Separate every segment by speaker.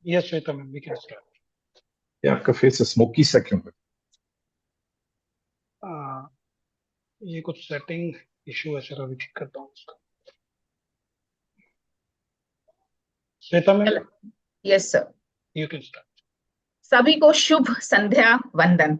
Speaker 1: Yes, Shweta ma'am, we can start.
Speaker 2: ये आपका face smoky सा क्यों है?
Speaker 1: आ, ये कुछ सेटिंग इशू है सर, अभी ठीक करता हूँ उसका। Shweta ma'am,
Speaker 3: yes sir.
Speaker 1: You can start.
Speaker 3: सभी को शुभ संध्या वंदन।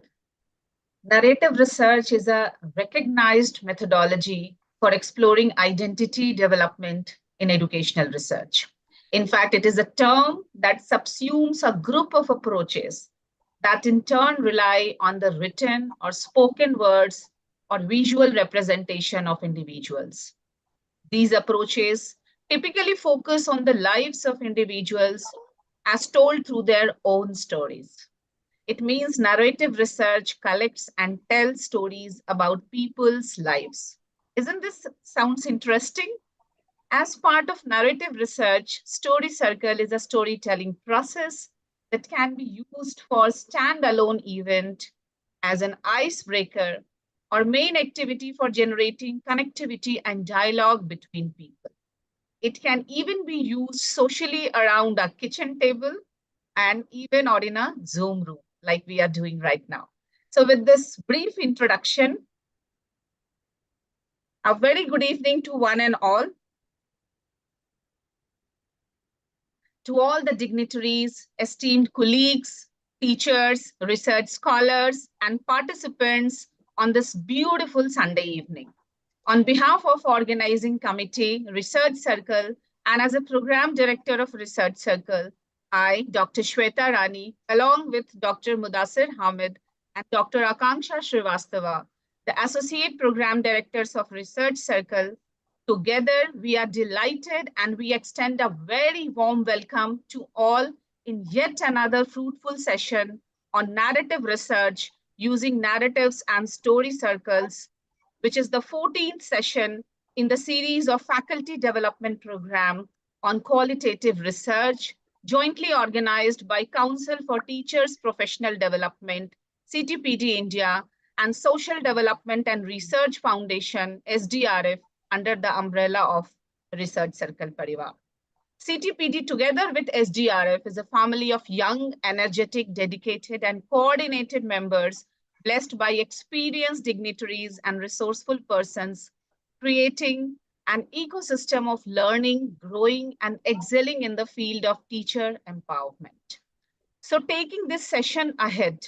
Speaker 3: Narrative research is a recognized methodology for exploring identity development in educational research. In fact, it is a term that subsumes a group of approaches that in turn rely on the written or spoken words or visual representation of individuals. These approaches typically focus on the lives of individuals as told through their own stories. It means narrative research collects and tells stories about people's lives. Isn't this sounds interesting? As part of narrative research, Story Circle is a storytelling process that can be used for standalone event as an icebreaker or main activity for generating connectivity and dialogue between people. It can even be used socially around a kitchen table and even or in a Zoom room like we are doing right now. So with this brief introduction, a very good evening to one and all. To all the dignitaries, esteemed colleagues, teachers, research scholars, and participants on this beautiful Sunday evening. On behalf of Organizing Committee, Research Circle, and as a Program Director of Research Circle, I, Dr. Shweta Rani, along with Dr. Mudassir Hamid and Dr. Akanksha Srivastava, the Associate Program Directors of Research Circle, together, we are delighted and we extend a very warm welcome to all in yet another fruitful session on narrative research using narratives and story circles, which is the 14th session in the series of faculty development program on qualitative research, jointly organized by Council for Teachers Professional Development, CTPD India, and Social Development and Research Foundation, SDRF, under the umbrella of Research Circle Parivar. CTPD, together with SDRF, is a family of young, energetic, dedicated, and coordinated members blessed by experienced dignitaries and resourceful persons, creating an ecosystem of learning, growing, and excelling in the field of teacher empowerment. So taking this session ahead,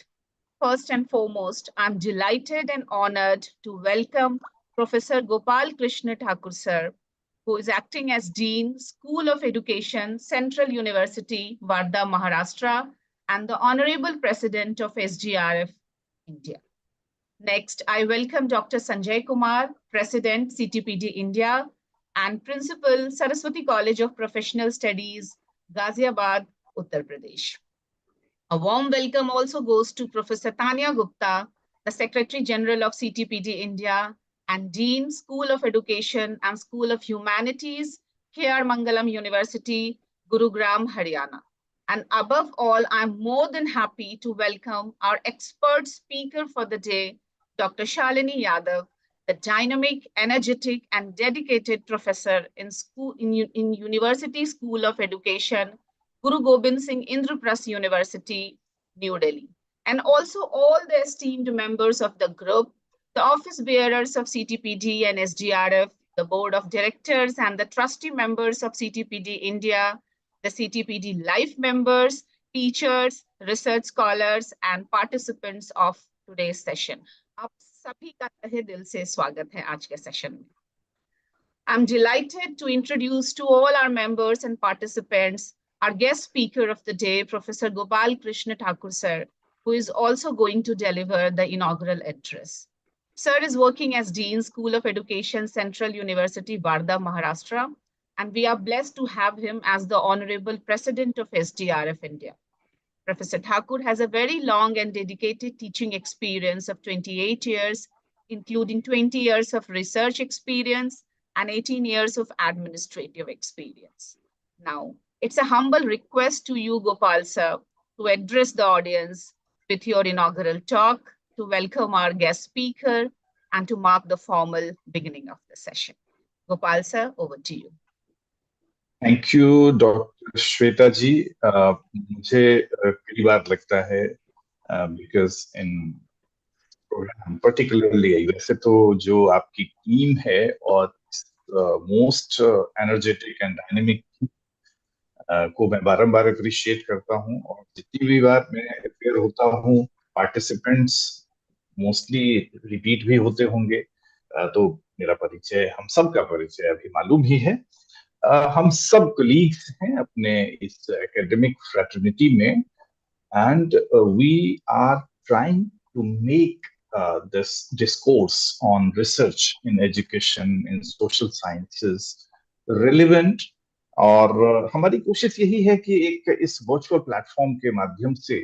Speaker 3: first and foremost, I'm delighted and honored to welcome Professor Gopal Krishna Thakur sir, who is acting as Dean, School of Education, Central University, Wardha, Maharashtra, and the Honorable President of SGRF, India. Next, I welcome Dr. Sanjay Kumar, President, CTPD India, and Principal, Saraswati College of Professional Studies, Ghaziabad, Uttar Pradesh. A warm welcome also goes to Professor Tanya Gupta, the Secretary General of CTPD India and Dean, School of Education and School of Humanities, K.R. Mangalam University, Gurugram, Haryana. And above all, I'm more than happy to welcome our expert speaker for the day, Dr. Shalini Yadava, the dynamic, energetic, and dedicated professor in University School of Education, Guru Gobind Singh Indraprastha University, New Delhi. And also all the esteemed members of the group, the office bearers of CTPD and SDRF, the board of directors and the trustee members of CTPD India, the CTPD life members, teachers, research scholars, and participants of today's session. आप सभी का तहे दिल से स्वागत है आज के सेशन में. I'm delighted to introduce to all our members and participants our guest speaker of the day, Professor Gopal Krishna Thakur sir, who is also going to deliver the inaugural address. Sir is working as Dean, School of Education, Central University, Wardha, Maharashtra, and we are blessed to have him as the Honorable President of SDRF India. Professor Thakur has a very long and dedicated teaching experience of 28 years, including 20 years of research experience and 18 years of administrative experience. Now, it's a humble request to you, Gopal sir, to address the audience with your inaugural talk, to welcome our guest speaker, and to mark the formal beginning of the session. Gopal sir, over to you.
Speaker 2: Thank you doctor Shweta ji. मुझे कई बार लगता है, because in programme particularly, वैसे तो जो आपकी team है और मोस्ट एनर्जेटिक एंड डायनेमिक को मैं बारंबार अप्रिशिएट करता हूँ, और जितनी भी बार मैं अपेयर होता हूँ, पार्टिसिपेंट्स मोस्टली रिपीट भी होते होंगे। तो मेरा परिचय, हम सब का परिचय अभी मालूम ही है। हम सब कलीग्स हैं अपने इस एकेडमिक फ्रेटर्निटी में, and we are trying to make this discourse on research in education in social sciences relevant। और हमारी कोशिश यही है कि एक इस वर्चुअल प्लेटफॉर्म के माध्यम से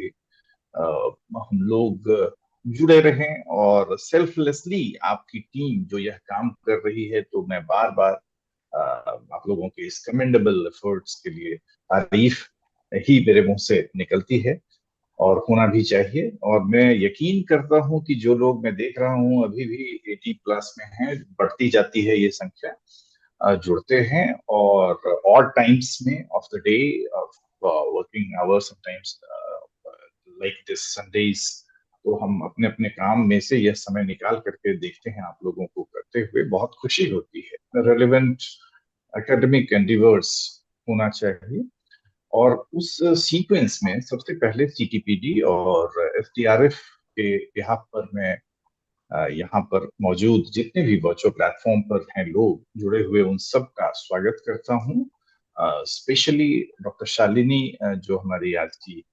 Speaker 2: हम लोग जुड़े रहें, और सेल्फलेसली आपकी टीम जो यह काम कर रही है, तो मैं बार बार आप लोगों के इस कमेंडेबल एफर्ट्स के लिए तारीफ ही मेरे मुंह से निकलती है, और होना भी चाहिए। और मैं यकीन करता हूं कि जो लोग मैं देख रहा हूं अभी भी 80+ में हैं, बढ़ती जाती है ये संख्या, जुड़ते हैं, और ऑड टाइम्स में of the day, of working hours, sometimes like this Sundays, तो हम अपने अपने काम में से यह समय निकाल करके देखते हैं आप लोगों को करते हुए, बहुत खुशी होती है। रेलेवेंट एकेडमिक एंडिवर्स होना चाहिए, और उस सीक्वेंस में सबसे पहले सीटीपीडी और एफटीआरएफ के बिहाफ पर मैं यहाँ पर मौजूद जितने भी वर्चुअल प्लेटफॉर्म पर हैं लोग जुड़े हुए, उन सब का स्वागत करता हूँ। स्पेशली डॉक्टर शालिनी, जो हमारी आज की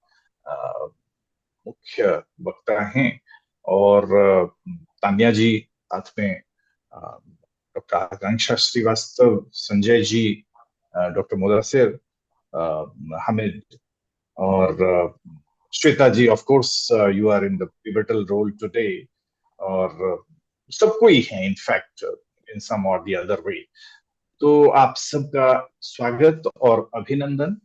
Speaker 2: मुख्य वक्ता हैं, और तान्या जी, साथ में डॉक्टर आकांक्षा श्रीवास्तव, संजय जी, डॉक्टर मुदस्सिर, हामिद, और Shweta ji, of course you are in the pivotal role today, और सबको ही है इनफैक्ट, इन सम और द अदर वे। तो आप सबका स्वागत और अभिनंदन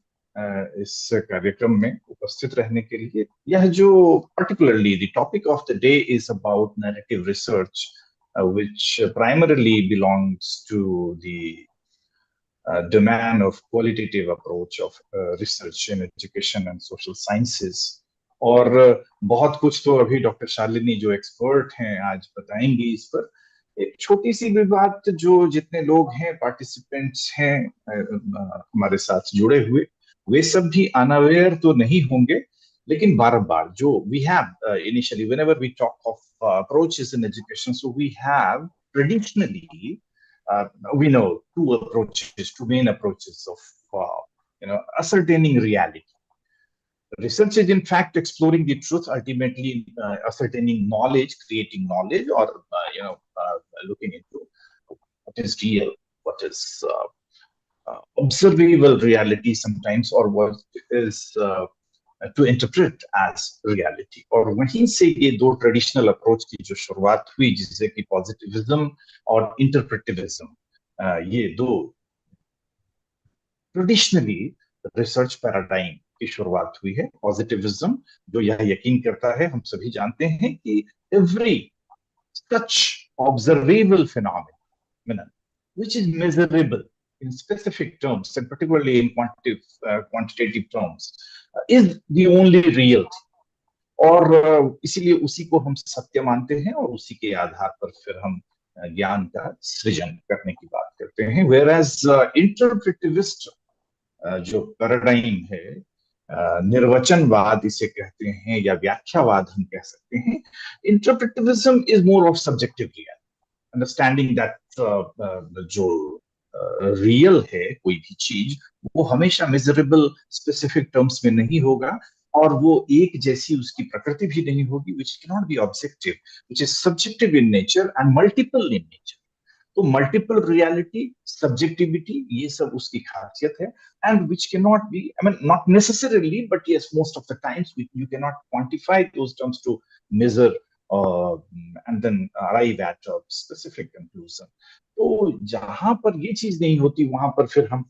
Speaker 2: इस कार्यक्रम में उपस्थित रहने के लिए। यह जो particularly the topic of the day is about narrative research, which primarily belongs to the demand of qualitative approach of research in education and social sciences। और बहुत कुछ तो अभी डॉक्टर शालिनी जो एक्सपर्ट हैं आज बताएंगी इस पर। एक छोटी सी भी बात, जो जितने लोग हैं पार्टिसिपेंट्स हैं हमारे साथ जुड़े हुए, वे सब भी अनअवेयर तो नहीं होंगे, लेकिन बारंबार जो we have initially whenever we talk of approaches in education, so we have traditionally, uh, we know two main approaches of ascertaining reality. Research is in fact exploring the truth, ultimately ascertaining knowledge, creating knowledge, or looking into what is real, what is observable reality sometimes, or what is to interpret as reality। और वहीं से ये दो traditional approach की जो शुरुआत हुई, जिससे कि पॉजिटिविज्म और इंटरप्रेटिविज्म, ये दो ट्रेडिशनली रिसर्च पैराडाइम की शुरुआत हुई है। पॉजिटिविज्म जो यह यकीन करता है, हम सभी जानते हैं कि every such observable phenomenon which is measurable in specific terms, and particularly in quantitative terms, is the only real thing। और इसीलिए उसी को हम सत्य मानते हैं, और उसी के आधार पर फिर हम ज्ञान का सृजन करने की बात करते हैं। वेयर एज इंटरप्रेटिविस्ट जो पैराडाइम है, निर्वचनवाद इसे कहते हैं, या व्याख्यावाद हम कह सकते हैं। Interpretivism is more of subjective reality, understanding that जो रियल है कोई भी चीज, वो हमेशा मेजरेबल स्पेसिफिक टर्म्स में नहीं होगा, और वो एक जैसी उसकी प्रकृति भी नहीं होगी, which can not be objective, which is subjective in nature and multiple in nature. तो मल्टीपल रियलिटी, सब्जेक्टिविटी, ये सब उसकी खासियत है, and which can not be, I mean not necessarily, but yes most of the times you can not quantify those terms to measure and then arrive at a specific conclusion. तो जहां पर ये चीज नहीं होती, वहां पर फिर हम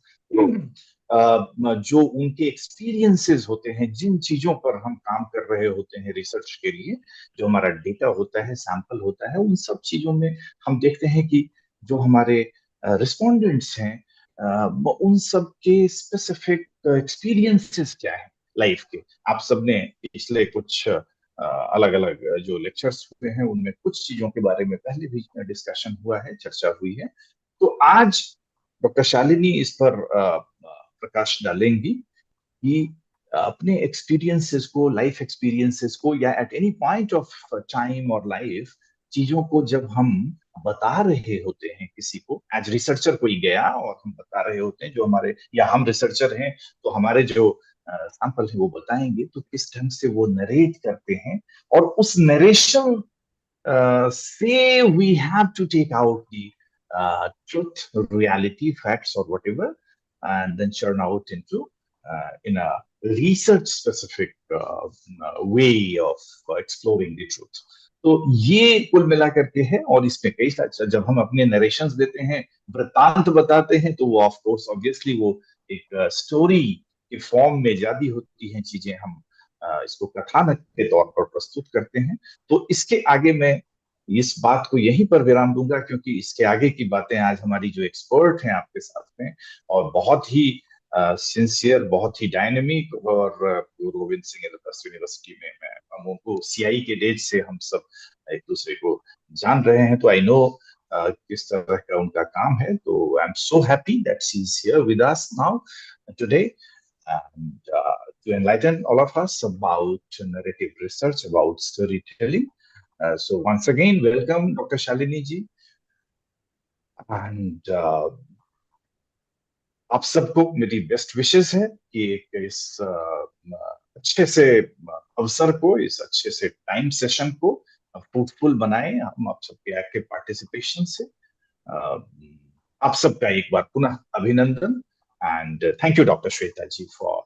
Speaker 2: जो उनके एक्सपीरियंसेस होते हैं, जिन चीजों पर हम काम कर रहे होते हैं रिसर्च के लिए, जो हमारा डेटा होता है, सैंपल होता है, उन सब चीजों में हम देखते हैं कि जो हमारे रिस्पोंडेंट्स हैं, उन सब के स्पेसिफिक एक्सपीरियंसेस क्या है लाइफ के। आप सबने पिछले कुछ अलग अलग जो लेक्चर्स हुए हैं उनमें कुछ चीजों के बारे में पहले भी डिस्कशन हुआ है, चर्चा हुई है। तो आज डॉक्टर शालिनी इस पर प्रकाश डालेंगी कि अपने एक्सपीरियंसेस को, लाइफ एक्सपीरियंसेस को, या at any point of time और लाइफ चीजों को जब हम बता रहे होते हैं किसी को, एज रिसर्चर कोई गया और हम बता रहे होते हैं, जो हमारे, या हम रिसर्चर हैं तो हमारे जो सैंपल है वो बताएंगे, तो किस ढंग से वो नरेट करते हैं। और उस narration say we have to take out the truth, reality, facts, or whatever, and then churn out into in a research-specific way of exploring the truth. तो ये कुल मिला करके है। और इसमें कई सारे, जब हम अपने नरेशंस देते हैं, वृत्तांत बताते हैं, तो वो ऑफ कोर्स ऑब्वियसली वो एक स्टोरी के फॉर्म में ज्यादा होती हैं चीजें। हम इसको कथानक के तौर पर प्रस्तुत करते हैं। तो इसके आगे मैं इस बात को यहीं पर विराम दूंगा, क्योंकि इसके आगे की बातें आज हमारी जो एक्सपर्ट हैं आपके साथ में, और बहुत ही सिंसियर, बहुत ही डायनेमिक, और गुरु गोविंद सिंह इंद्रप्रस्थ यूनिवर्सिटी में मैं हम उनको सीआई के डेज से हम सब एक दूसरे को जान रहे हैं, तो आई नो किस तरह का उनका काम है। तो I am so happy that she is here with us now today, and to enlighten all of us about narrative research, about storytelling. So once again, welcome Dr. Shalini ji, and आप सबको मेरी best wishes है कि इस अच्छे से अवसर को, इस अच्छे से टाइम सेशन को फ्रूटफुल बनाएं हम आप सबके एक्टिव पार्टिसिपेशन से। आप सबका एक बार पुनः अभिनंदन, and thank you doctor Shweta ji for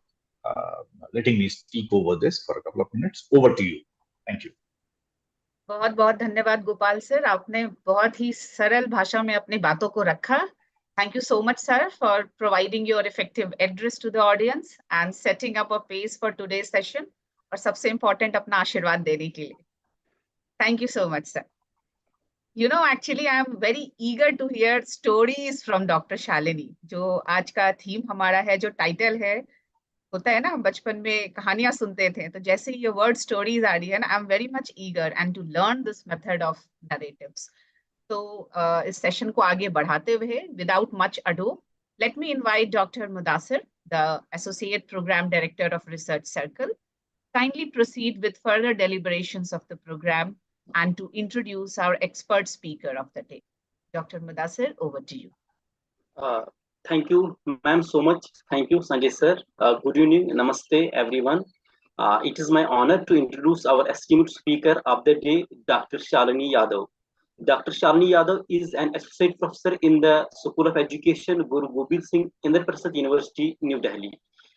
Speaker 2: letting me speak over this for a couple of minutes. Over to you. Thank you.
Speaker 3: बहुत बहुत धन्यवाद गोपाल सर, आपने बहुत ही सरल भाषा में अपनी बातों को रखा। Thank you so much sir for providing your effective address to the audience and setting up a pace for today's session, और सबसे इम्पोर्टेंट अपना आशीर्वाद देने के लिए। Thank you so much sir. You know, actually, I am very eager to hear stories from Dr. Shalini. जो आज का थीम हमारा है, जो टाइटल है, होता है ना, हम बचपन में कहानियां सुनते थे, तो जैसे ही ये वर्ड स्टोरीज आ रही है ना, I am very much eager and to learn this method of narratives. तो इस सेशन को आगे बढ़ाते हुए, without much ado, let me invite doctor Mudasir, the associate program director of research circle, kindly proceed with further deliberations of the program and to introduce our expert speaker of the day. Dr. Mudassir, over to you.
Speaker 4: Thank you, ma'am, so much. Thank you, Sanjay sir. Good evening, namaste, everyone. It is my honor to introduce our esteemed speaker of the day, Dr. Shalini Yadava. Dr. Shalini Yadava is an associate professor in the School of Education, Guru Gobind Singh, Indraprastha University, New Delhi.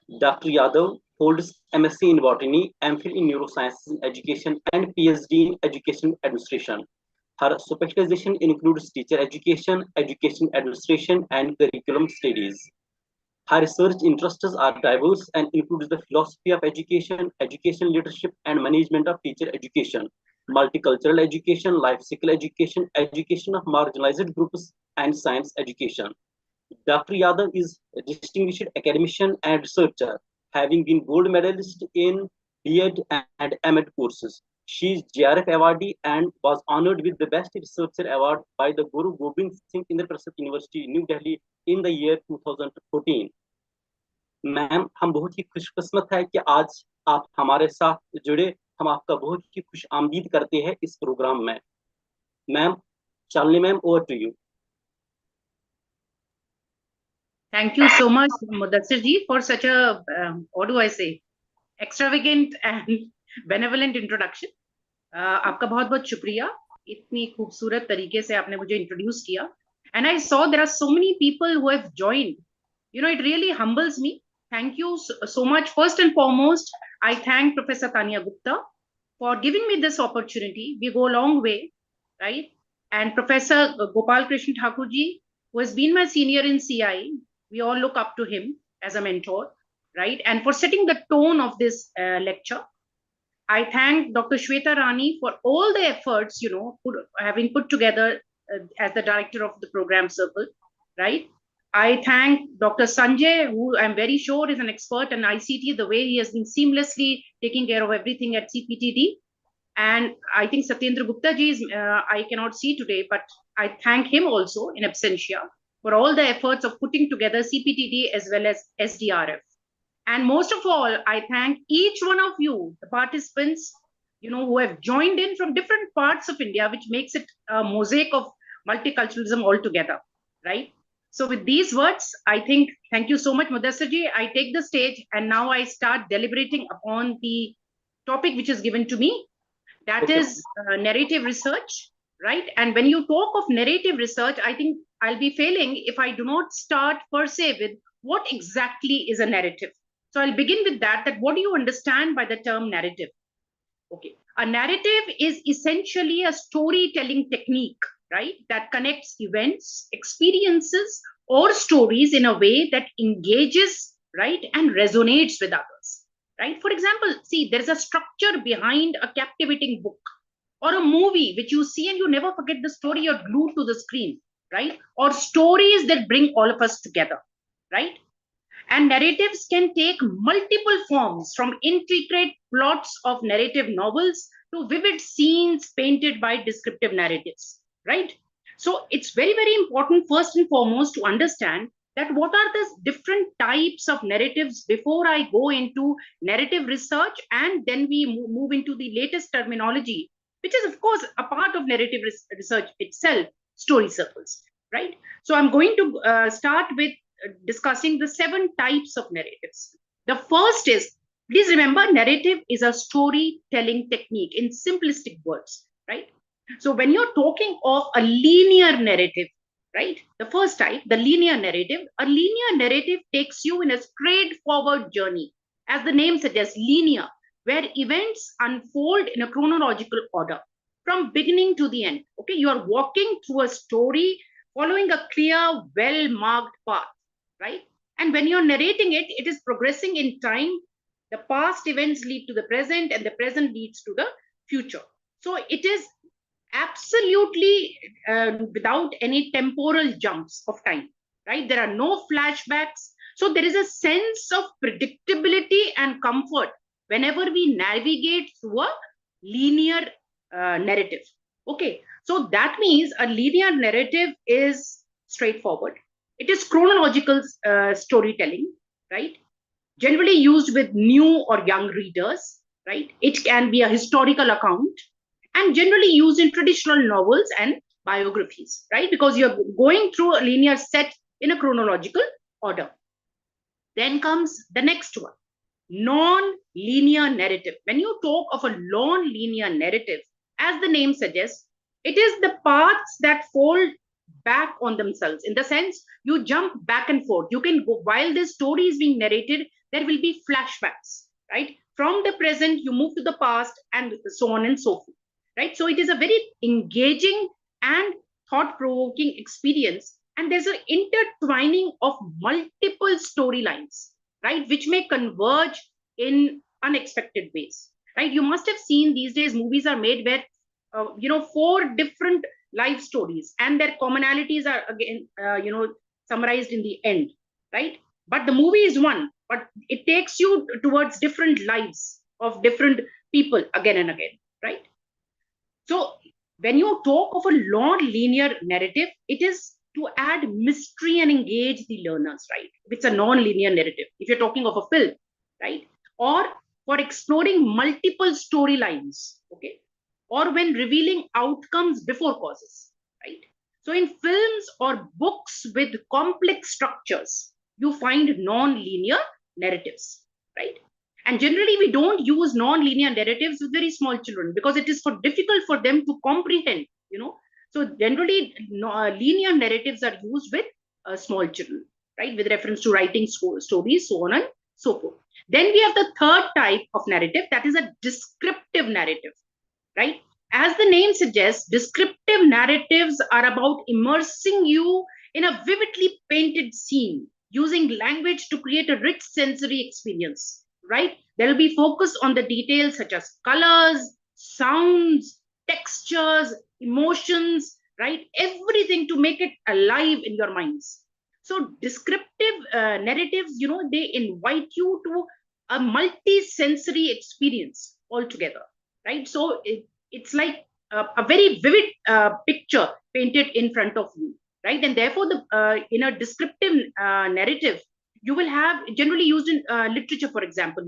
Speaker 4: Dr. Yadav holds MSc in Botany, MPhil in Neurosciences in Education, and PhD in Education Administration. Her specialization includes teacher education, education administration, and curriculum studies. Her research interests are diverse and includes the philosophy of education, education leadership, and management of teacher education, multicultural education, life cycle education, education of marginalized groups, and science education. Dr. Yadav is a distinguished academician and researcher, having been gold medalist in B.Ed and M.Ed courses. She is JRF awardee and was honored with the Best Researcher Award by the Guru Gobind Singh Indraprastha University, New Delhi in the year 2014. Ma'am, हम बहुत ही खुशकिस्मत है कि आज आप हमारे साथ जुड़े। हम आपका बहुत ही खुश आमदीद करते हैं इस प्रोग्राम में। Ma'am, Shalini ma'am, over to you.
Speaker 5: Thank you so much, Mudassir ji, for such a, what do I say, extravagant and benevolent introduction. आपका बहुत बहुत शुक्रिया, इतनी खूबसूरत तरीके से आपने मुझे इंट्रोड्यूस किया. And I saw there are so many people who have joined. You know, it really humbles me. Thank you so much. First and foremost, I thank Professor Tanya Gupta for giving me this opportunity. We go a long way, right? And Professor Gopal Krishna Thakur ji, who has been my senior in CI, we all look up to him as a mentor, right? And for setting the tone of this lecture. I thank Dr. Shweta Rani for all the efforts, you know, having put together as the director of the program circle, right? I thank Dr. Sanjay, who I'm very sure is an expert in ICT, the way he has been seamlessly taking care of everything at CPTD. And I think Satyendra Gupta ji is, I cannot see today, but I thank him also in absentia for all the efforts of putting together CPTD as well as SDRF. And most of all, I thank each one of you, the participants, who have joined in from different parts of India, which makes it a mosaic of multiculturalism altogether, right? So with these words, I think, thank you so much, Mudassar-ji. I take the stage and now I start deliberating upon the topic which is given to me. That
Speaker 4: Okay.
Speaker 5: is narrative research, right? And when you talk of narrative research, I think I'll be failing if I do not start per se with what exactly is a narrative. So I'll begin with that what do you understand by the term narrative? Okay. A narrative is essentially a storytelling technique, right? That connects events, experiences, or stories in a way that engages, right, and resonates with others, right? For example, see, there's a structure behind a captivating book or a movie which you see and you never forget the story, you're glued to the screen, right? Or stories that bring all of us together, right? And narratives can take multiple forms, from intricate plots of narrative novels to vivid scenes painted by descriptive narratives, right? So it's very, very important, first and foremost, to understand that what are the different types of narratives before I go into narrative research, and then we move into the latest terminology, which is, of course, a part of narrative research itself, story circles, right? So I'm going to start with discussing the 7 types of narratives. The first is, please remember, narrative is a storytelling technique in simplistic words, right? So when you're talking of a linear narrative, right? The first type, the linear narrative, a linear narrative takes you in a straightforward journey, as the name suggests, linear, where events unfold in a chronological order from beginning to the end. Okay, you are walking through a story following a clear, well-marked path, right? And when you're narrating it, it is progressing in time. The past events lead to the present, and the present leads to the future. So it is absolutely without any temporal jumps of time, right? There are no flashbacks. So there is a sense of predictability and comfort whenever we navigate through a linear narrative. Okay, so that means a linear narrative is straightforward. It is chronological storytelling, right? Generally used with new or young readers, right? It can be a historical account and generally used in traditional novels and biographies, right? Because you're going through a linear set in a chronological order. Then comes the next one, non-linear narrative. When you talk of a non-linear narrative, as the name suggests, it is the paths that fold back on themselves. In the sense, you jump back and forth. You can go, while this story is being narrated, there will be flashbacks, right? From the present, you move to the past, and so on and so forth, right? So it is a very engaging and thought-provoking experience. And there's an intertwining of multiple storylines, right, which may converge in unexpected ways, right? You must have seen these days movies are made where 4 different life stories, and their commonalities are again summarized in the end, right? But the movie is one, but it takes you towards different lives of different people again and again, right? So when you talk of a non-linear narrative, it is to add mystery and engage the learners, right? It's a non-linear narrative. If you're talking of a film, right? Or for exploring multiple storylines, okay? Or when revealing outcomes before causes, right? So in films or books with complex structures, you find non-linear narratives, right? And generally, we don't use non-linear narratives with very small children because it is difficult for them to comprehend, So generally, linear narratives are used with small children, right? With reference to writing stories, so on and so forth. Then we have the third type of narrative, that is a descriptive narrative, right? As the name suggests, descriptive narratives are about immersing you in a vividly painted scene, using language to create a rich sensory experience, right? There will be focus on the details such as colors, sounds, textures, emotions, right? Everything to make it alive in your minds. So descriptive narratives, they invite you to a multi-sensory experience altogether, right? So it's like a very vivid picture painted in front of you, right? And therefore, in a descriptive narrative, you will have generally used in literature, for example,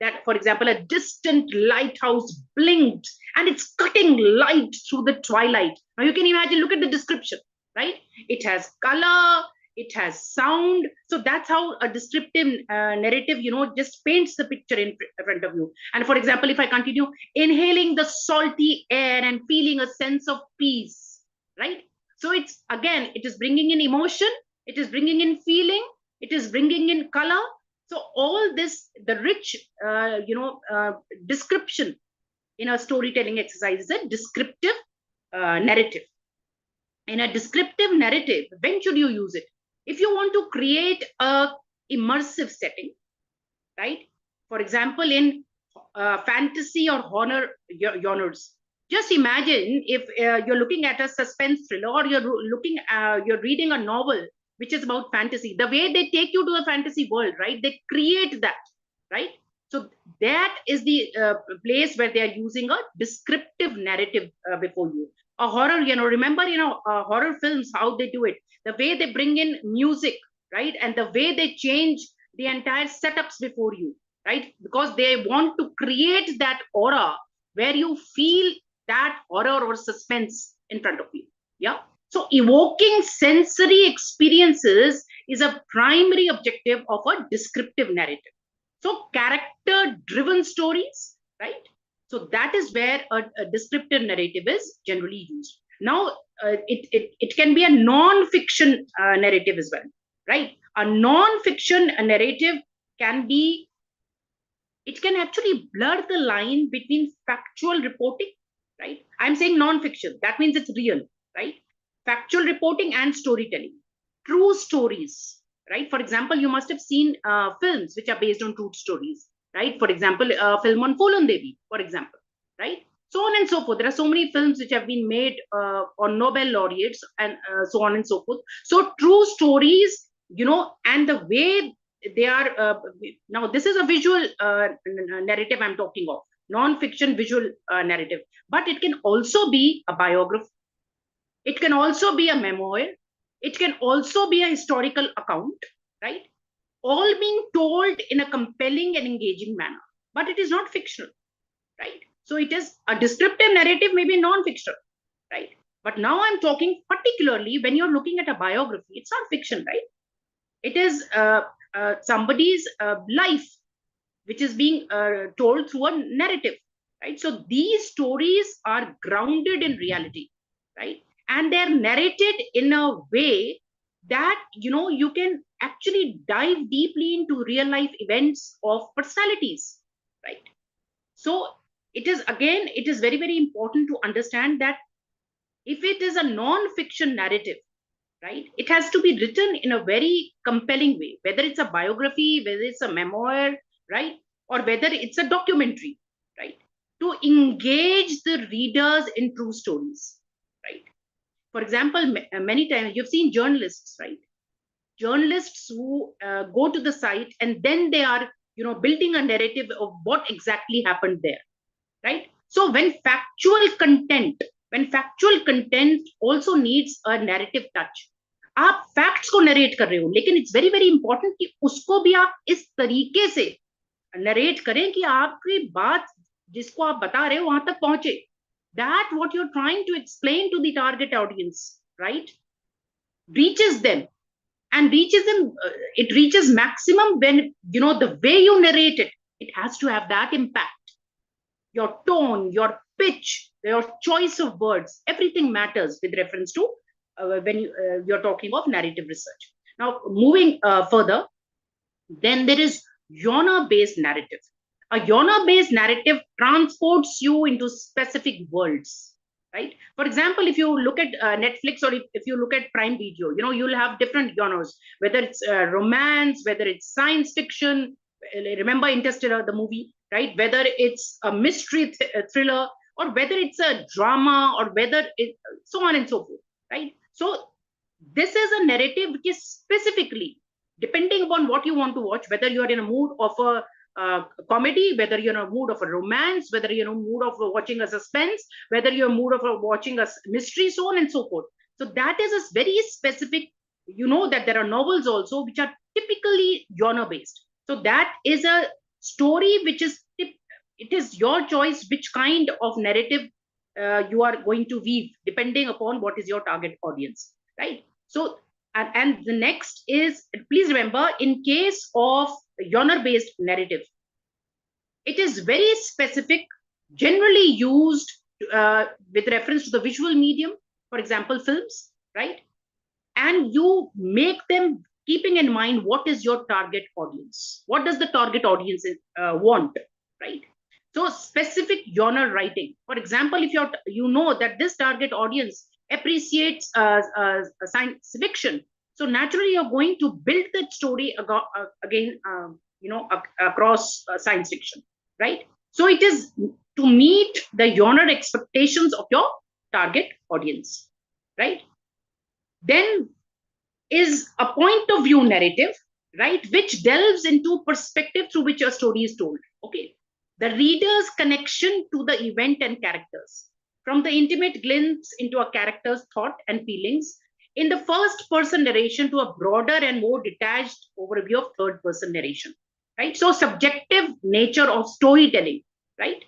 Speaker 5: that, for example, a distant lighthouse blinked and it's cutting light through the twilight. Now you can imagine, look at the description, right? It has color, it has sound. So that's how a descriptive narrative, just paints the picture in front of you. And for example, if I continue, inhaling the salty air and feeling a sense of peace, right? So it's, again, it is bringing in emotion, it is bringing in feeling, it is bringing in color. So all this, the rich, description in a storytelling exercise is a descriptive narrative. In a descriptive narrative, when should you use it? If you want to create a immersive setting, right? For example, in fantasy or horror genres, just imagine if you're looking at a suspense thriller, or you're reading a novel which is about fantasy. The way they take you to a fantasy world, right? They create that, right? So that is the place where they are using a descriptive narrative before you. A horror, remember, horror films, how they do it, the way they bring in music, right? And the way they change the entire setups before you, right? Because they want to create that aura where you feel that horror or suspense in front of you. Yeah. So evoking sensory experiences is a primary objective of a descriptive narrative. So character driven stories, right? So that is where a descriptive narrative is generally used. Now, it can be a non-fiction narrative as well, right? A non-fiction narrative can be, it can actually blur the line between factual reporting, right? I'm saying non-fiction, that means it's real, right? Factual reporting and storytelling, true stories, right? For example, you must have seen films which are based on true stories, right? For example, a film on Pholan Devi, for example, right? So on and so forth. There are so many films which have been made on Nobel laureates and so on and so forth. So true stories, and the way they are, now this is a visual narrative I'm talking of, non-fiction visual narrative, but it can also be a biography. It can also be a memoir. It can also be a historical account, right? All being told in a compelling and engaging manner, but it is not fictional, right? So it is a descriptive narrative, maybe non-fictional, right? But now I'm talking particularly when you're looking at a biography, it's not fiction, right? It is somebody's life, which is being told through a narrative, right? So these stories are grounded in reality, right? And they're narrated in a way that, you can actually dive deeply into real life events of personalities, right? So it is very, very important to understand that if it is a non-fiction narrative, right, it has to be written in a very compelling way, whether it's a biography, whether it's a memoir, right, or whether it's a documentary, right, to engage the readers in true stories, right? For example, many times you've seen journalists, right? Journalists who go to the site and then they are, building a narrative of what exactly happened there, right? So when factual content also needs a narrative touch, आप facts को narrate कर रहे हो, लेकिन it's very very important कि उसको भी आप इस तरीके से नरेट करें कि आपकी बात जिसको आप बता रहे हो वहां तक पहुंचे, that what you're trying to explain to the target audience, right, reaches them, and it reaches maximum when, the way you narrate it, it has to have that impact. Your tone, your pitch, your choice of words, everything matters with reference to when you're talking of narrative research. Now, moving further, then there is genre-based narrative. A genre-based narrative transports you into specific worlds, right? For example, if you look at Netflix, or if you look at Prime Video, you'll have different genres, whether it's romance, whether it's science fiction. Remember Interstellar, the movie, right? Whether it's a mystery thriller, or whether it's a drama, or whether it, so on and so forth, right? So This is a narrative which is specifically, depending upon what you want to watch, whether you are in a mood of a comedy, whether you're in a mood of a romance, whether you're in a mood of watching a suspense, whether you're in a mood of watching a mystery, so on and so forth. So that is a very specific, you know, that there are novels also which are typically genre based. So that is a story which is, it is your choice which kind of narrative you are going to weave depending upon what is your target audience, right? So, and the next is, please remember, in case of genre based narrative, it is very specific, generally used with reference to the visual medium, for example, films, right? And you make them keeping in mind what is your target audience, what does the target audience want, right? So specific genre writing, for example, if you know that this target audience appreciates science fiction, so naturally you're going to build that story again, you know, across science fiction, right? So it is to meet the genre expectations of your target audience, right? Then is a point of view narrative, right, which delves into perspective through which a story is told. Okay, the reader's connection to the event and characters, from the intimate glimpse into a character's thought and feelings in the first person narration to a broader and more detached overview of third person narration, right? So subjective nature of storytelling, right?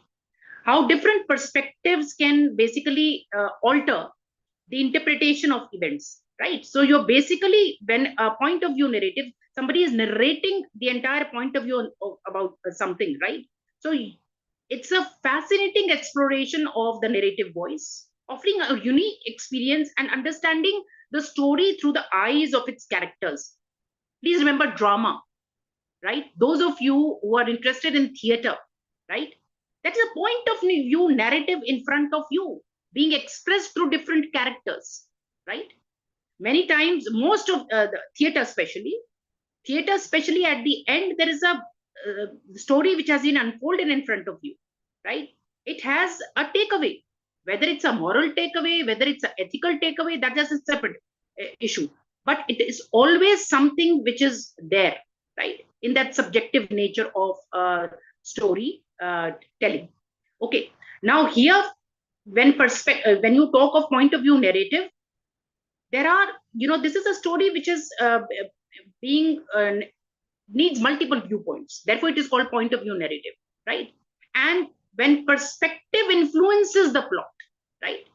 Speaker 5: How different perspectives can basically alter the interpretation of events, right? So you're basically, when a point of view narrative, somebody is narrating the entire point of view about something, right? So it's a fascinating exploration of the narrative voice, offering a unique experience and understanding the story through the eyes of its characters. Please remember drama, right? Those of you who are interested in theater, right? That's a point of view narrative in front of you being expressed through different characters, right? Many times, most of the theater especially at the end, there is a story which has been unfolded in front of you, right? It has a takeaway, whether it's a moral takeaway, whether it's an ethical takeaway, that's just a separate issue. But it is always something which is there, right? In that subjective nature of story telling. Okay, now here, when you talk of point of view narrative, there are, you know, this is a story which is being needs multiple viewpoints, therefore it is called point of view narrative, right? And when perspective influences the plot, right,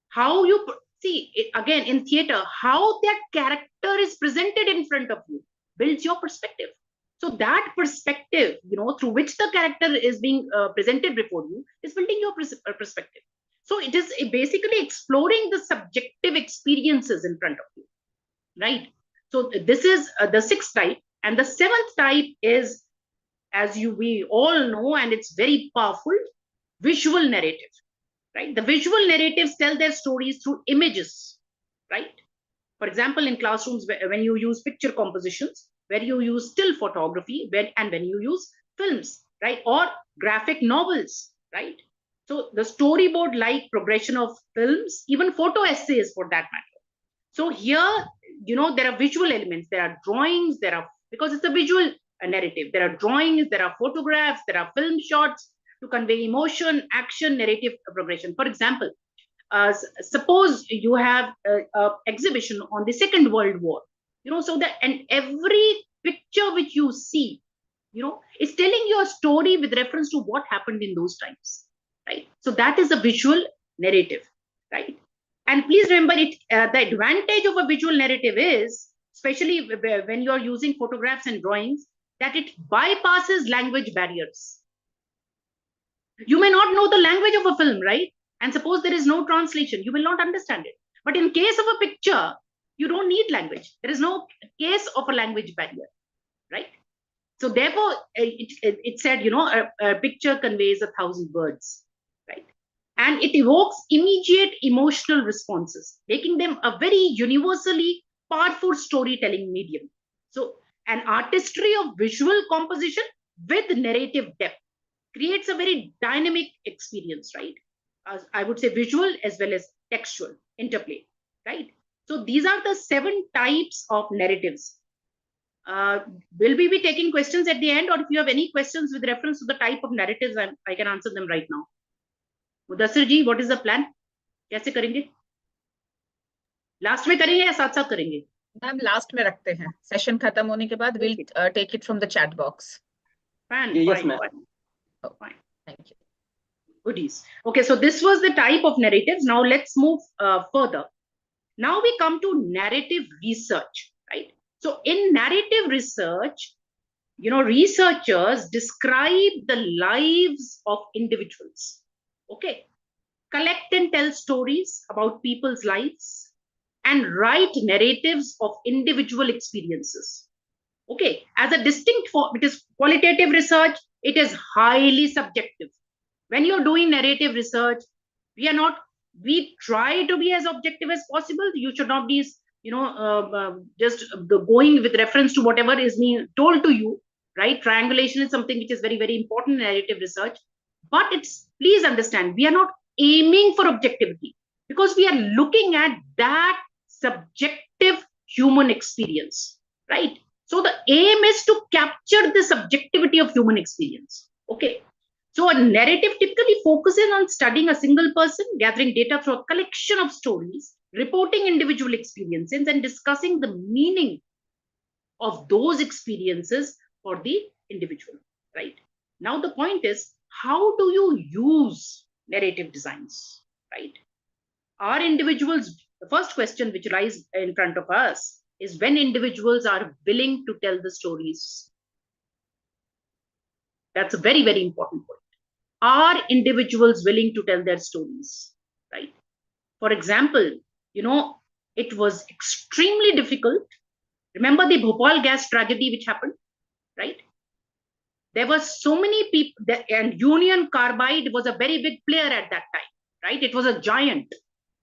Speaker 5: how you see it, again in theater, how that character is presented in front of you builds your perspective. So that perspective, you know, through which the character is being presented before you is building your perspective. So it is basically exploring the subjective experiences in front of you, right? So this is the sixth type. And the seventh type is, as we all know, and it's very powerful, visual narrative, right? The visual narratives tell their stories through images, right? For example, in classrooms, when you use picture compositions, where you use still photography, when you use films, right? Or graphic novels, right? So the storyboard like progression of films, even photo essays for that matter. So here, you know, there are visual elements, there are drawings, there are, because it's a visual narrative, there are drawings, there are photographs, there are film shots to convey emotion, action, narrative progression. For example, suppose you have a exhibition on the Second World War, you know, so that, and every picture which you see, you know, is telling you a story with reference to what happened in those times, right? So that is a visual narrative, right? And please remember it, the advantage of a visual narrative is, especially when you're using photographs and drawings, that it bypasses language barriers. You may not know the language of a film, right? And suppose there is no translation, you will not understand it. But in case of a picture, you don't need language. There is no case of a language barrier, right? So therefore, it said, you know, a picture conveys 1,000 words, right? And it evokes immediate emotional responses, making them a very universally powerful storytelling medium. So an artistry of visual composition with narrative depth creates a very dynamic experience, right? I would say visual as well as textual interplay, right? So these are the 7 types of narratives. Will we be taking questions at the end, or if you have any questions with reference to the type of narratives, I can answer them right now. Mudassir ji, what is the plan? कैसे करेंगे? Last में करेंगे या साथ साथ करेंगे?
Speaker 3: Ma'am last में रखते हैं, सेशन खत्म होने के बाद we'll take it from the chat box.
Speaker 5: Fine,
Speaker 4: Yes,
Speaker 5: fine,
Speaker 4: ma'am.
Speaker 5: fine.
Speaker 3: Oh,
Speaker 5: Fine.
Speaker 3: Thank you.
Speaker 5: Goodies. Okay, so this was the type of narratives. Now let's move further. Now we come to narrative research, right? So in narrative research, researchers describe the lives of individuals. Okay, collect and tell stories about people's lives and write narratives of individual experiences. Okay, as a distinct form, it is qualitative research, it is highly subjective. When you're doing narrative research, we try to be as objective as possible. You should not be, just going with reference to whatever is being told to you, right? Triangulation is something which is very, very important in narrative research. But please understand, we are not aiming for objectivity because we are looking at that subjective human experience, right? So the aim is to capture the subjectivity of human experience. Okay. So a narrative typically focuses on studying a single person, gathering data through a collection of stories, reporting individual experiences, and discussing the meaning of those experiences for the individual, right? Now the point is, how do you use narrative designs, right? Are individuals, the first question which lies in front of us is when individuals are willing to tell the stories. That's a very, very important point. Are individuals willing to tell their stories, right? For example, it was extremely difficult. Remember the Bhopal gas tragedy which happened, right? There were so many people, and Union Carbide was a very big player at that time, right? It was a giant,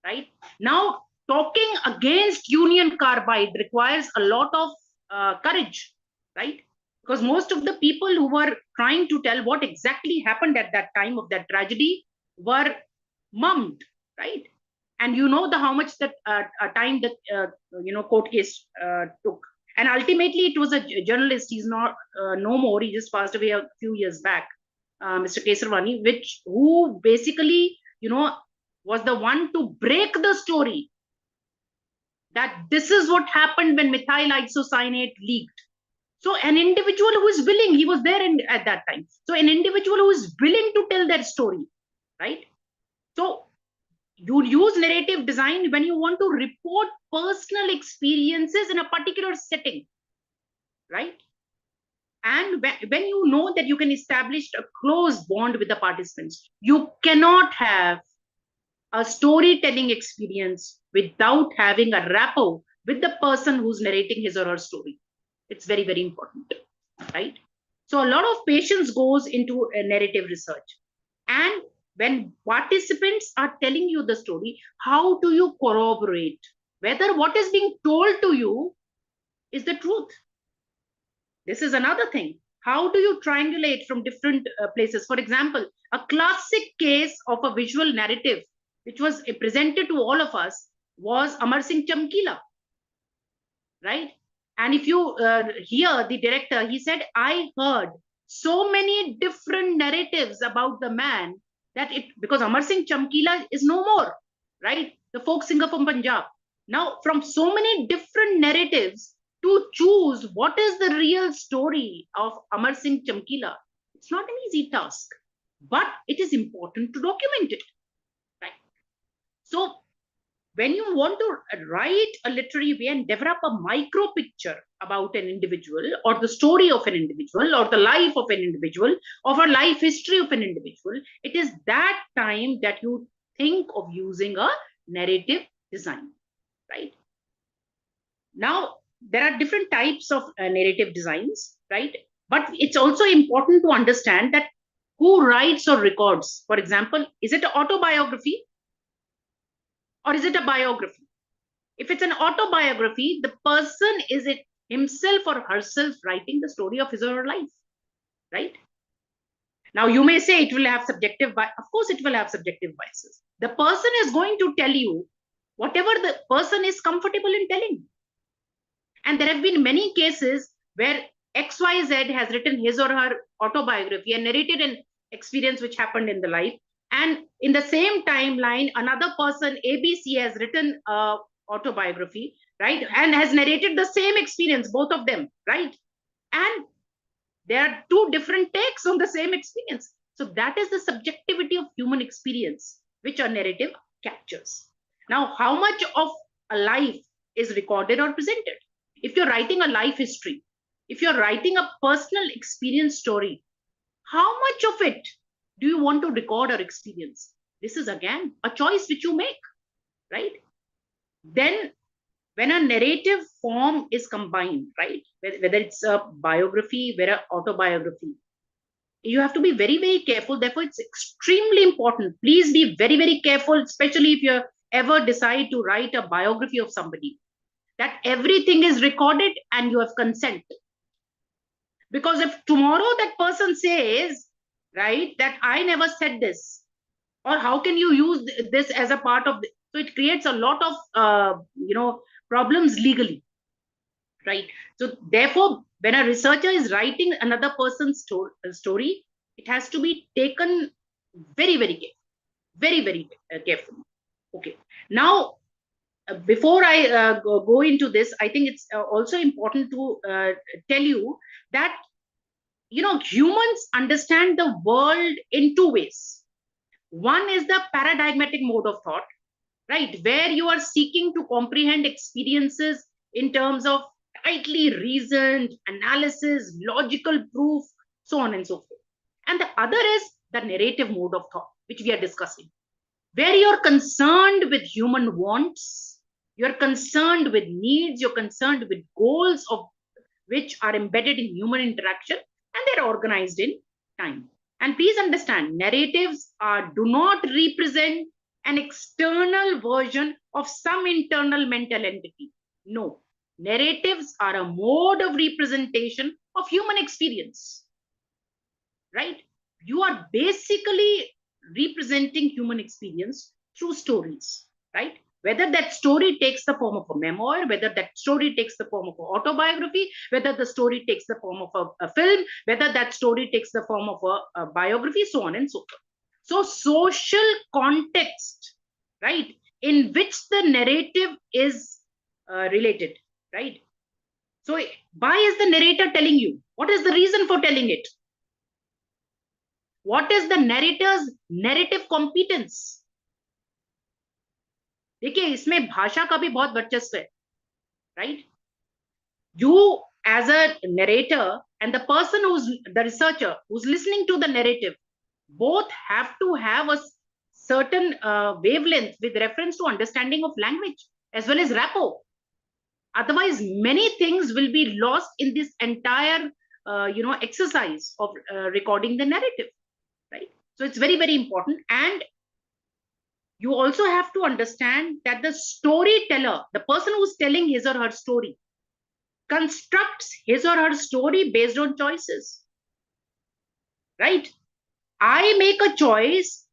Speaker 5: right? Now, talking against Union Carbide requires a lot of courage, right? Because most of the people who were trying to tell what exactly happened at that time of that tragedy were mummed, right? And how much that time that court case took. And ultimately, it was a journalist. He's not no more. He just passed away a few years back, Mr. Kesarwani, who basically was the one to break the story that this is what happened when methyl isocyanate leaked. So an individual who is willing, he was there at that time. So an individual who is willing to tell their story, right? So you use narrative design when you want to report personal experiences in a particular setting, right? And when you know that you can establish a close bond with the participants, you cannot have a storytelling experience without having a rapport with the person who's narrating his or her story. It's very, very important, right? So a lot of patience goes into a narrative research. And when participants are telling you the story, how do you corroborate whether what is being told to you is the truth? This is another thing. How do you triangulate from different places? For example, a classic case of a visual narrative, which was presented to all of us, was Amar Singh Chamkila, right? And if you hear the director, he said, I heard so many different narratives about the man because Amar Singh Chamkila is no more, right? The folk singer from Punjab. Now, from so many different narratives to choose what is the real story of Amar Singh Chamkila, it's not an easy task, but it is important to document it, right? So when you want to write a literary way and develop a micro picture about an individual or the story of an individual or the life of an individual or a life history of an individual, it is that time that you think of using a narrative design, right? Now, there are different types of narrative designs, right? But it's also important to understand that who writes or records. For example, is it an autobiography? Or is it a biography? If it's an autobiography, the person is it himself or herself writing the story of his or her life, right? Now, you may say it will have subjective bias. Of course, it will have subjective biases. The person is going to tell you whatever the person is comfortable in telling. And there have been many cases where XYZ has written his or her autobiography and narrated an experience which happened in the life. And in the same timeline, another person, ABC, has written autobiography, right? And has narrated the same experience, both of them, right? And there are two different takes on the same experience. So that is the subjectivity of human experience, which a narrative captures. Now, how much of a life is recorded or presented? If you're writing a life history, if you're writing a personal experience story, how much of it do you want to record or experience? This is again a choice which you make, right? Then when a narrative form is combined, right, whether it's a biography, whether an autobiography, you have to be very, very careful. Therefore, it's extremely important. Please be very, very careful, especially if you ever decide to write a biography of somebody, that everything is recorded and you have consent. Because if tomorrow that person says, right, that I never said this, or how can you use this as a part of, so it creates a lot of, problems legally, right? So therefore, when a researcher is writing another person's story, it has to be taken very, very carefully, very, very carefully. Okay. Now, before I go into this, I think it's also important to tell you that, humans understand the world in two ways. One is the paradigmatic mode of thought, right? Where you are seeking to comprehend experiences in terms of tightly reasoned analysis, logical proof, so on and so forth. And the other is the narrative mode of thought, which we are discussing, where you're concerned with human wants, you're concerned with needs, you're concerned with goals of which are embedded in human interaction, and they're organized in time. And please understand, narratives do not represent an external version of some internal mental entity. No, narratives are a mode of representation of human experience, right? You are basically representing human experience through stories, right? Whether that story takes the form of a memoir, whether that story takes the form of an autobiography, whether the story takes the form of a film, whether that story takes the form of a biography, so on and so forth. So social context, right, in which the narrative is related, right? So why is the narrator telling you? What is the reason for telling it? What is the narrator's narrative competence? देखिए इसमें भाषा का भी बहुत वर्चस्व है, right? You as a narrator and the person who's the researcher who's listening to the narrative both have to have a certain wavelength with reference to understanding of language as well as rapport. Otherwise, many things will be lost in this entire exercise of recording the narrative, right? So it's very, very important. And you also have to understand that the storyteller, the person who's telling his or her story, constructs his or her story based on choices, right? I make a choice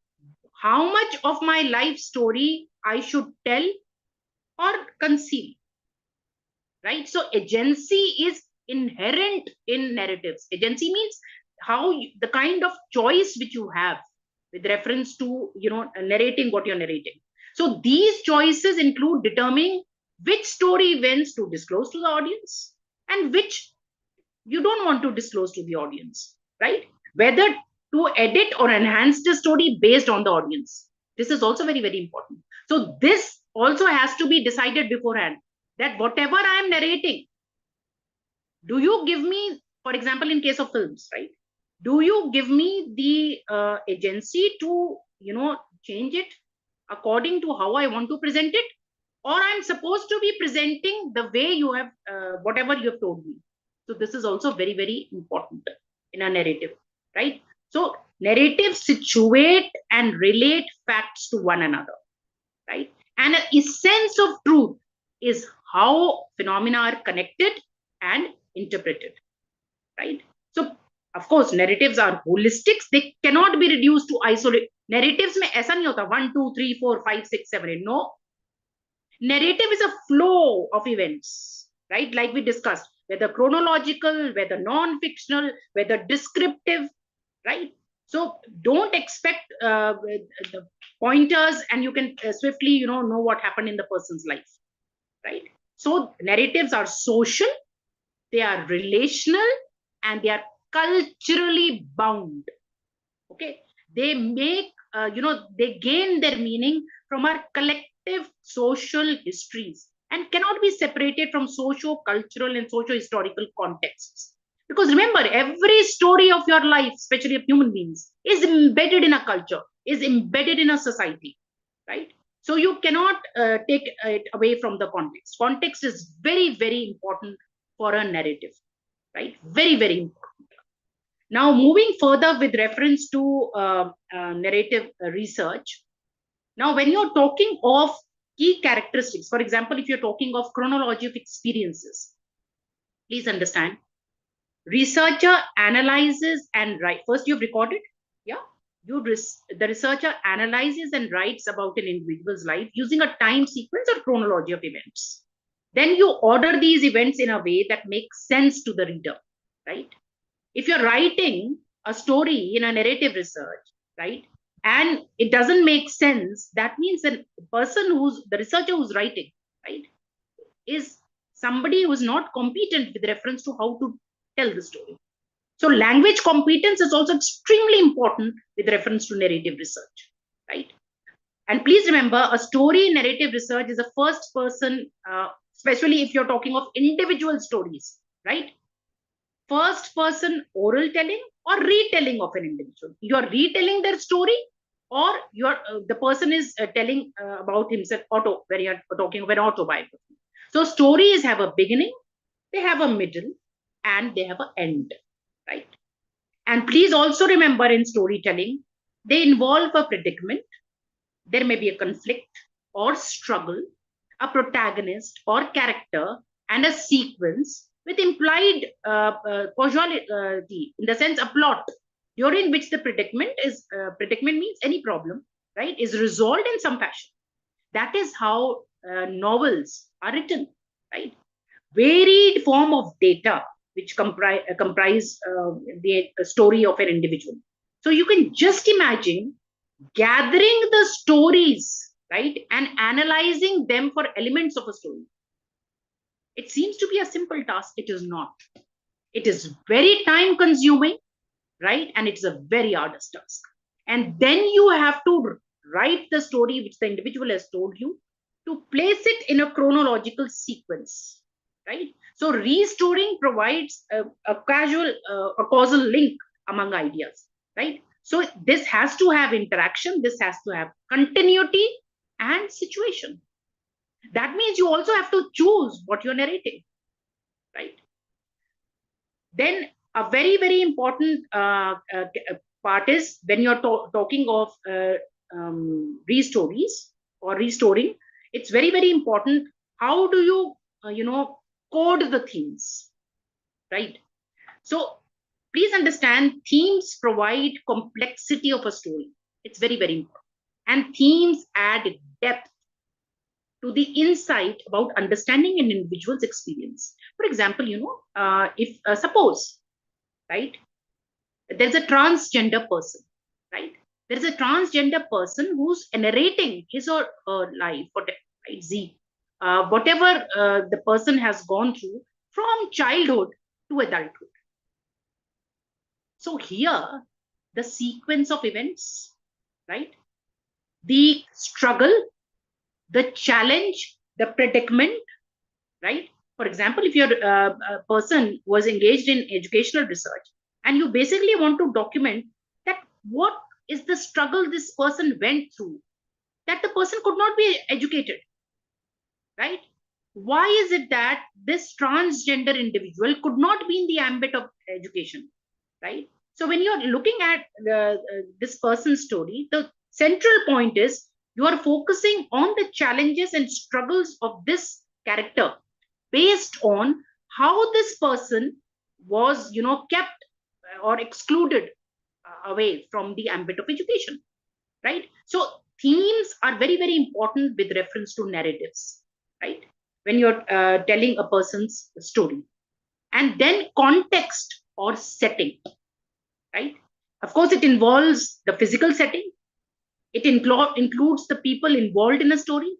Speaker 5: how much of my life story I should tell or conceal, right? So agency is inherent in narratives. Agency means the kind of choice which you have with reference to narrating what you're narrating. So these choices include determining which story events to disclose to the audience and which you don't want to disclose to the audience, right? Whether to edit or enhance the story based on the audience. This is also very, very important. So this also has to be decided beforehand, that whatever I am narrating, do you give me, for example, in case of films, right? Do you give me the agency to, change it according to how I want to present it? Or I'm supposed to be presenting the way you have, whatever you have told me. So this is also very, very important in a narrative, right? So narratives situate and relate facts to one another, right? And an essence of truth is how phenomena are connected and interpreted, right? So of course narratives are holistic, they cannot be reduced to isolate. Narratives में ऐसा नहीं होता 1 2 3 4 5 6 7 8, no. Narrative is a flow of events, right? Like we discussed, whether chronological, whether non-fictional, whether descriptive, right? So don't expect the pointers and you can swiftly, know what happened in the person's life, right? So narratives are social, they are relational, and they are culturally bound. Okay, they make they gain their meaning from our collective social histories and cannot be separated from socio-cultural and socio-historical contexts. Because remember, every story of your life, especially of human beings, is embedded in a culture, is embedded in a society, right? So you cannot take it away from the context. Context is very, very important for a narrative, right? Very, very important. Now, moving further with reference to narrative research. Now, when you're talking of key characteristics, for example, if you're talking of chronology of experiences, please understand, researcher analyzes and writes. First, you've recorded, yeah? The researcher analyzes and writes about an individual's life using a time sequence or chronology of events. Then you order these events in a way that makes sense to the reader, right? If you're writing a story in a narrative research, right, and it doesn't make sense, that means the researcher who's writing, right, is somebody who's not competent with reference to how to tell the story. So language competence is also extremely important with reference to narrative research, right? And please remember, a story in narrative research is a first person, especially if you're talking of individual stories, right? First person oral telling or retelling of an individual. You're retelling their story, or the person is telling about himself, where you're talking of an autobiography. So stories have a beginning, they have a middle, and they have an end, right? And please also remember, in storytelling, they involve a predicament. There may be a conflict or struggle, a protagonist or character, and a sequence with implied causality, in the sense a plot, during which the predicament means any problem, right, is resolved in some fashion. That is how novels are written, right? Varied form of data which comprise the story of an individual. So you can just imagine gathering the stories, right, and analyzing them for elements of a story. It seems to be a simple task. It is not. It is very time consuming, right? And it's a very arduous task. And then you have to write the story which the individual has told you, to place it in a chronological sequence, right? So restoring provides a causal link among ideas, right? So this has to have interaction, this has to have continuity and situation. That means you also have to choose what you're narrating, right? Then a very, very important part is, when you're talking of restories or restoring, it's very, very important. How do you, code the themes, right? So please understand, themes provide complexity of a story. It's very, very important. And themes add depth to the insight about understanding an individual's experience. For example, if suppose, right, there's a transgender person, right? There's a transgender person who's narrating his or her life, whatever the person has gone through from childhood to adulthood. So here, the sequence of events, right? The struggle, the challenge, the predicament, right? For example, if you're a person was engaged in educational research, and you basically want to document that what is the struggle this person went through, that the person could not be educated, right? Why is it that this transgender individual could not be in the ambit of education, right? So when you're looking at this person's story, the central point is you are focusing on the challenges and struggles of this character, based on how this person was, kept or excluded away from the ambit of education, right? So themes are very, very important with reference to narratives. when you're telling a person's story. And then context or setting, right? Of course, it involves the physical setting. It includes the people involved in a story,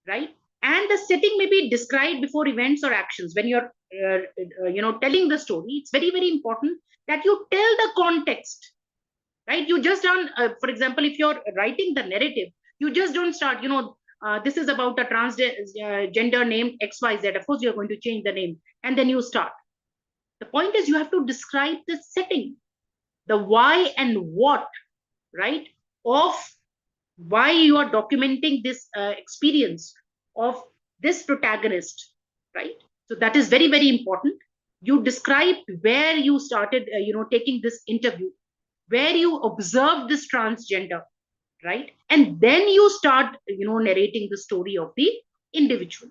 Speaker 5: right? And the setting may be described before events or actions. When you're, telling the story, it's very, very important that you tell the context, right? You just don't, for example, if you're writing the narrative, you just don't start, this is about a transgender named XYZ. Of course, you're going to change the name, and then you start. The point is, you have to describe the setting, the why and what, right? Of why you are documenting this experience of this protagonist, right? So that is very, very important. You describe where you started, taking this interview, where you observed this transgender, right? And then you start, narrating the story of the individual.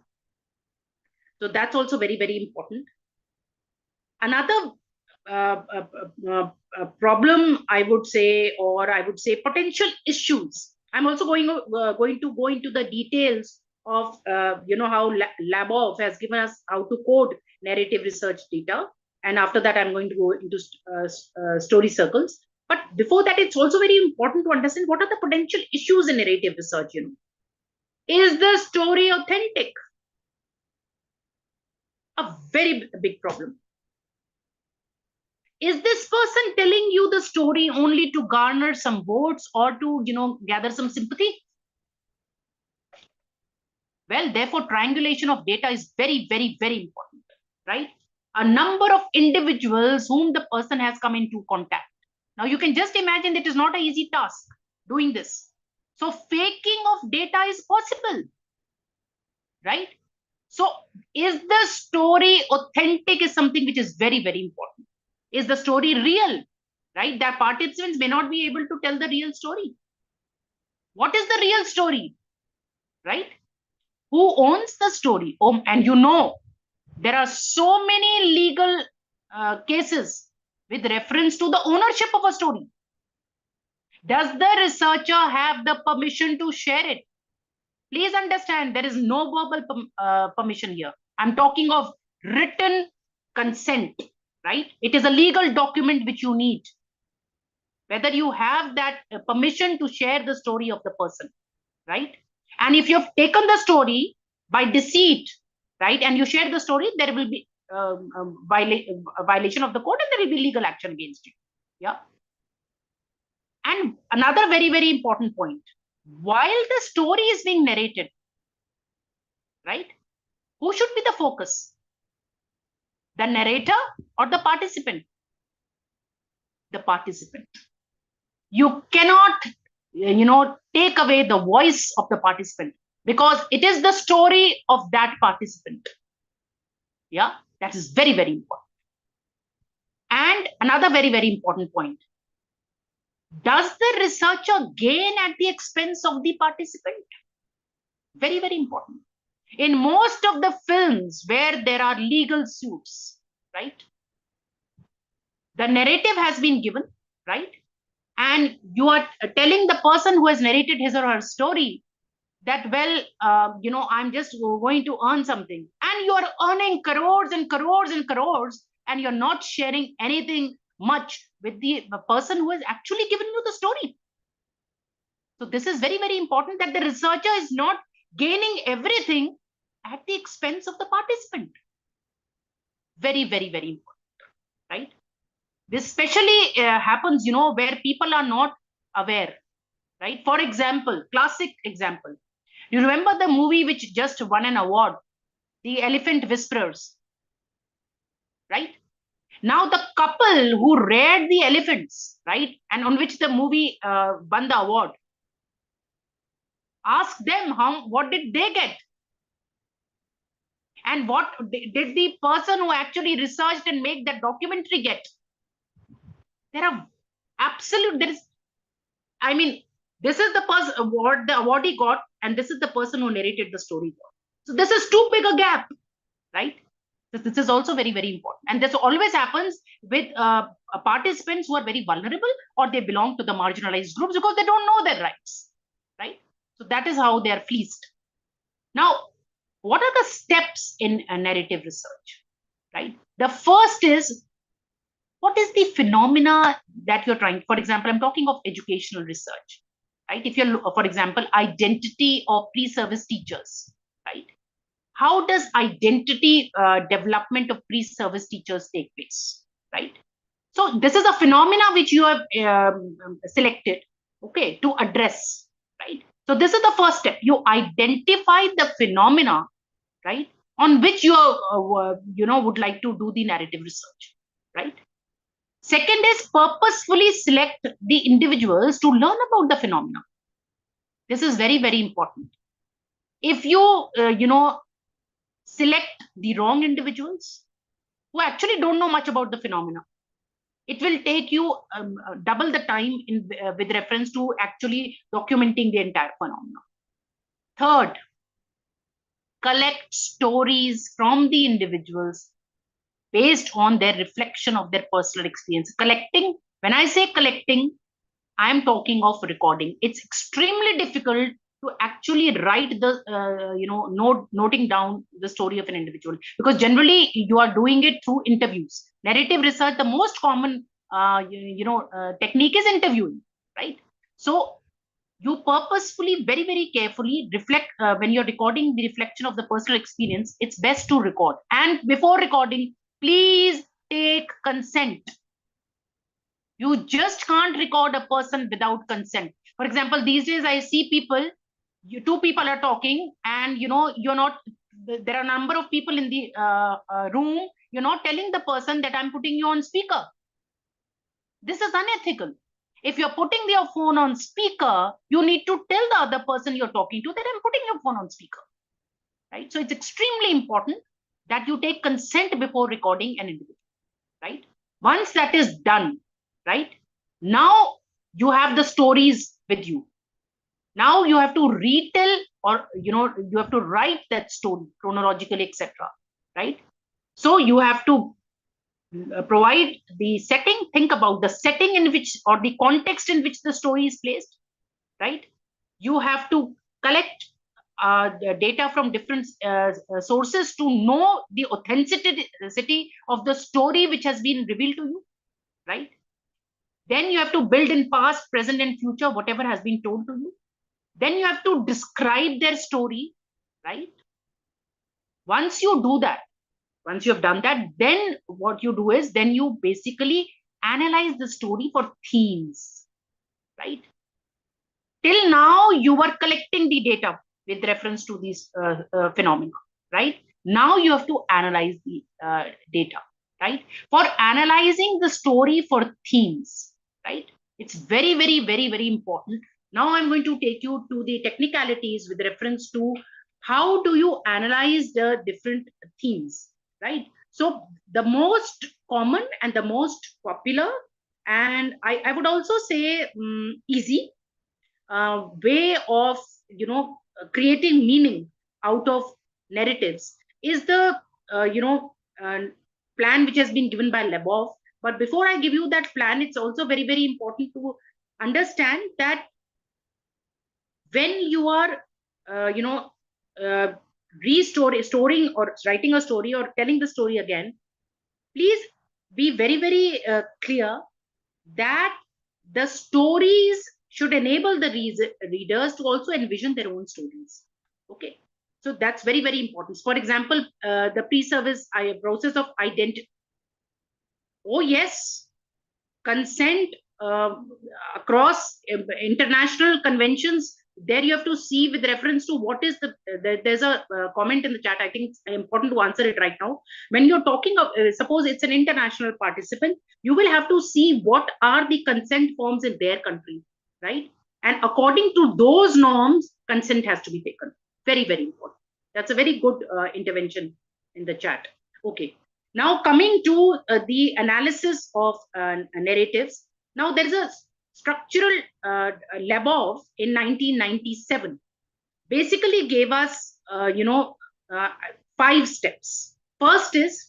Speaker 5: So that's also very, very important. Another problem, I would say, or I would say potential issues. I'm also going to go into the details of, how Labov has given us how to code narrative research data. And after that, I'm going to go into story circles. But before that, it's also very important to understand what are the potential issues in narrative research. Is the story authentic? A very big problem. Is this person telling you the story only to garner some votes or to, gather some sympathy? Well, therefore, triangulation of data is very, very, very important, right? A number of individuals whom the person has come into contact. Now, you can just imagine that it is not an easy task doing this. So, faking of data is possible, right? So, is the story authentic is something which is very, very important. Is the story real, right? That participants may not be able to tell the real story. What is the real story, right? Who owns the story? And there are so many legal cases with reference to the ownership of a story. Does the researcher have the permission to share it? Please understand, there is no verbal permission here. I'm talking of written consent, right? It is a legal document which you need. Whether you have that permission to share the story of the person, right? And if you've taken the story by deceit, right, and you share the story, there will be a violation of the code and there will be legal action against you. Yeah. And another very, very important point, while the story is being narrated, right, who should be the focus? The narrator or the participant? The participant. You cannot, take away the voice of the participant because it is the story of that participant. Yeah, that is very, very important. And another very, very important point. Does the researcher gain at the expense of the participant? Very, very important. In most of the films where there are legal suits, right, the narrative has been given, right, and you are telling the person who has narrated his or her story that, well, I'm just going to earn something, and you are earning crores and crores and crores, and you're not sharing anything much with the person who has actually given you the story. So this is very, very important, that the researcher is not gaining everything at the expense of the participant. Very, very, very important, right? This especially happens, where people are not aware, right? For example, classic example. You remember the movie which just won an award, The Elephant Whisperers, right? Now the couple who reared the elephants, right, and on which the movie won the award, ask them what did they get? And what did the person who actually researched and made that documentary get? There is, this is the person award, the award he got, and this is the person who narrated the story. So this is too big a gap, right? This is also very, very important. And this always happens with participants who are very vulnerable or they belong to the marginalized groups because they don't know their rights, right? So that is how they are fleeced. Now, What are the steps in a narrative research, right? The first is, what is the phenomena that you're trying? For example, I'm talking of educational research, right? If you're, for example, identity of pre-service teachers, right? How does identity development of pre-service teachers take place, right? So this is a phenomena which you have selected, okay, to address, right? So this is the first step. You identify the phenomena, right, on which you would like to do the narrative research, right? Second is purposefully select the individuals to learn about the phenomena. This is very, very important. If you select the wrong individuals who actually don't know much about the phenomena, it will take you double the time with reference to actually documenting the entire phenomena. Third, collect stories from the individuals based on their reflection of their personal experience. Collecting, when I say collecting, I'm talking of recording. It's extremely difficult to actually write the, noting down the story of an individual, because generally you are doing it through interviews. Narrative research, the most common, technique is interviewing, right? So you purposefully, very, very carefully reflect when you're recording the reflection of the personal experience. It's best to record. And before recording, please take consent. You just can't record a person without consent. For example, these days I see people, two people are talking, and you're not, there are a number of people in the room. You're not telling the person that I'm putting you on speaker. This is unethical. If you're putting your phone on speaker, you need to tell the other person you're talking to that I'm putting your phone on speaker, right? So it's extremely important that you take consent before recording an individual, right? Once that is done, right, now you have the stories with you. Now you have to retell, or you have to write that story chronologically, etc., right? So you have to provide the setting. Think about the setting in which, or the context in which the story is placed, right? You have to collect the data from different sources to know the authenticity of the story which has been revealed to you, right? Then you have to build in past, present, and future whatever has been told to you. Then you have to describe their story, right? Once you do that, once you have done that, then what you do is, then you basically analyze the story for themes, right? Till now, you were collecting the data with reference to these phenomena, right? Now you have to analyze the data, right? For analyzing the story for themes, right? It's very, very, very, very important. Now I'm going to take you to the technicalities with reference to how do you analyze the different themes, right? So the most common and the most popular, and I would also say easy way of creating meaning out of narratives is the plan which has been given by Labov. But before I give you that plan, it's also very, very important to understand that when you are restoring or writing a story or telling the story again, please be very, very clear that the stories should enable the readers to also envision their own stories. Okay, so that's very, very important. For example, the pre-service process of identity. Oh yes, consent across international conventions. There you have to see with reference to what is there's a comment in the chat. I think it's important to answer it right now. When you're talking of, suppose it's an international participant, you will have to see what are the consent forms in their country, right? And according to those norms, consent has to be taken. Very, very important. That's a very good intervention in the chat. Okay. Now coming to the analysis of narratives. Now there's a structural Labov in 1997 basically gave us 5 steps. First is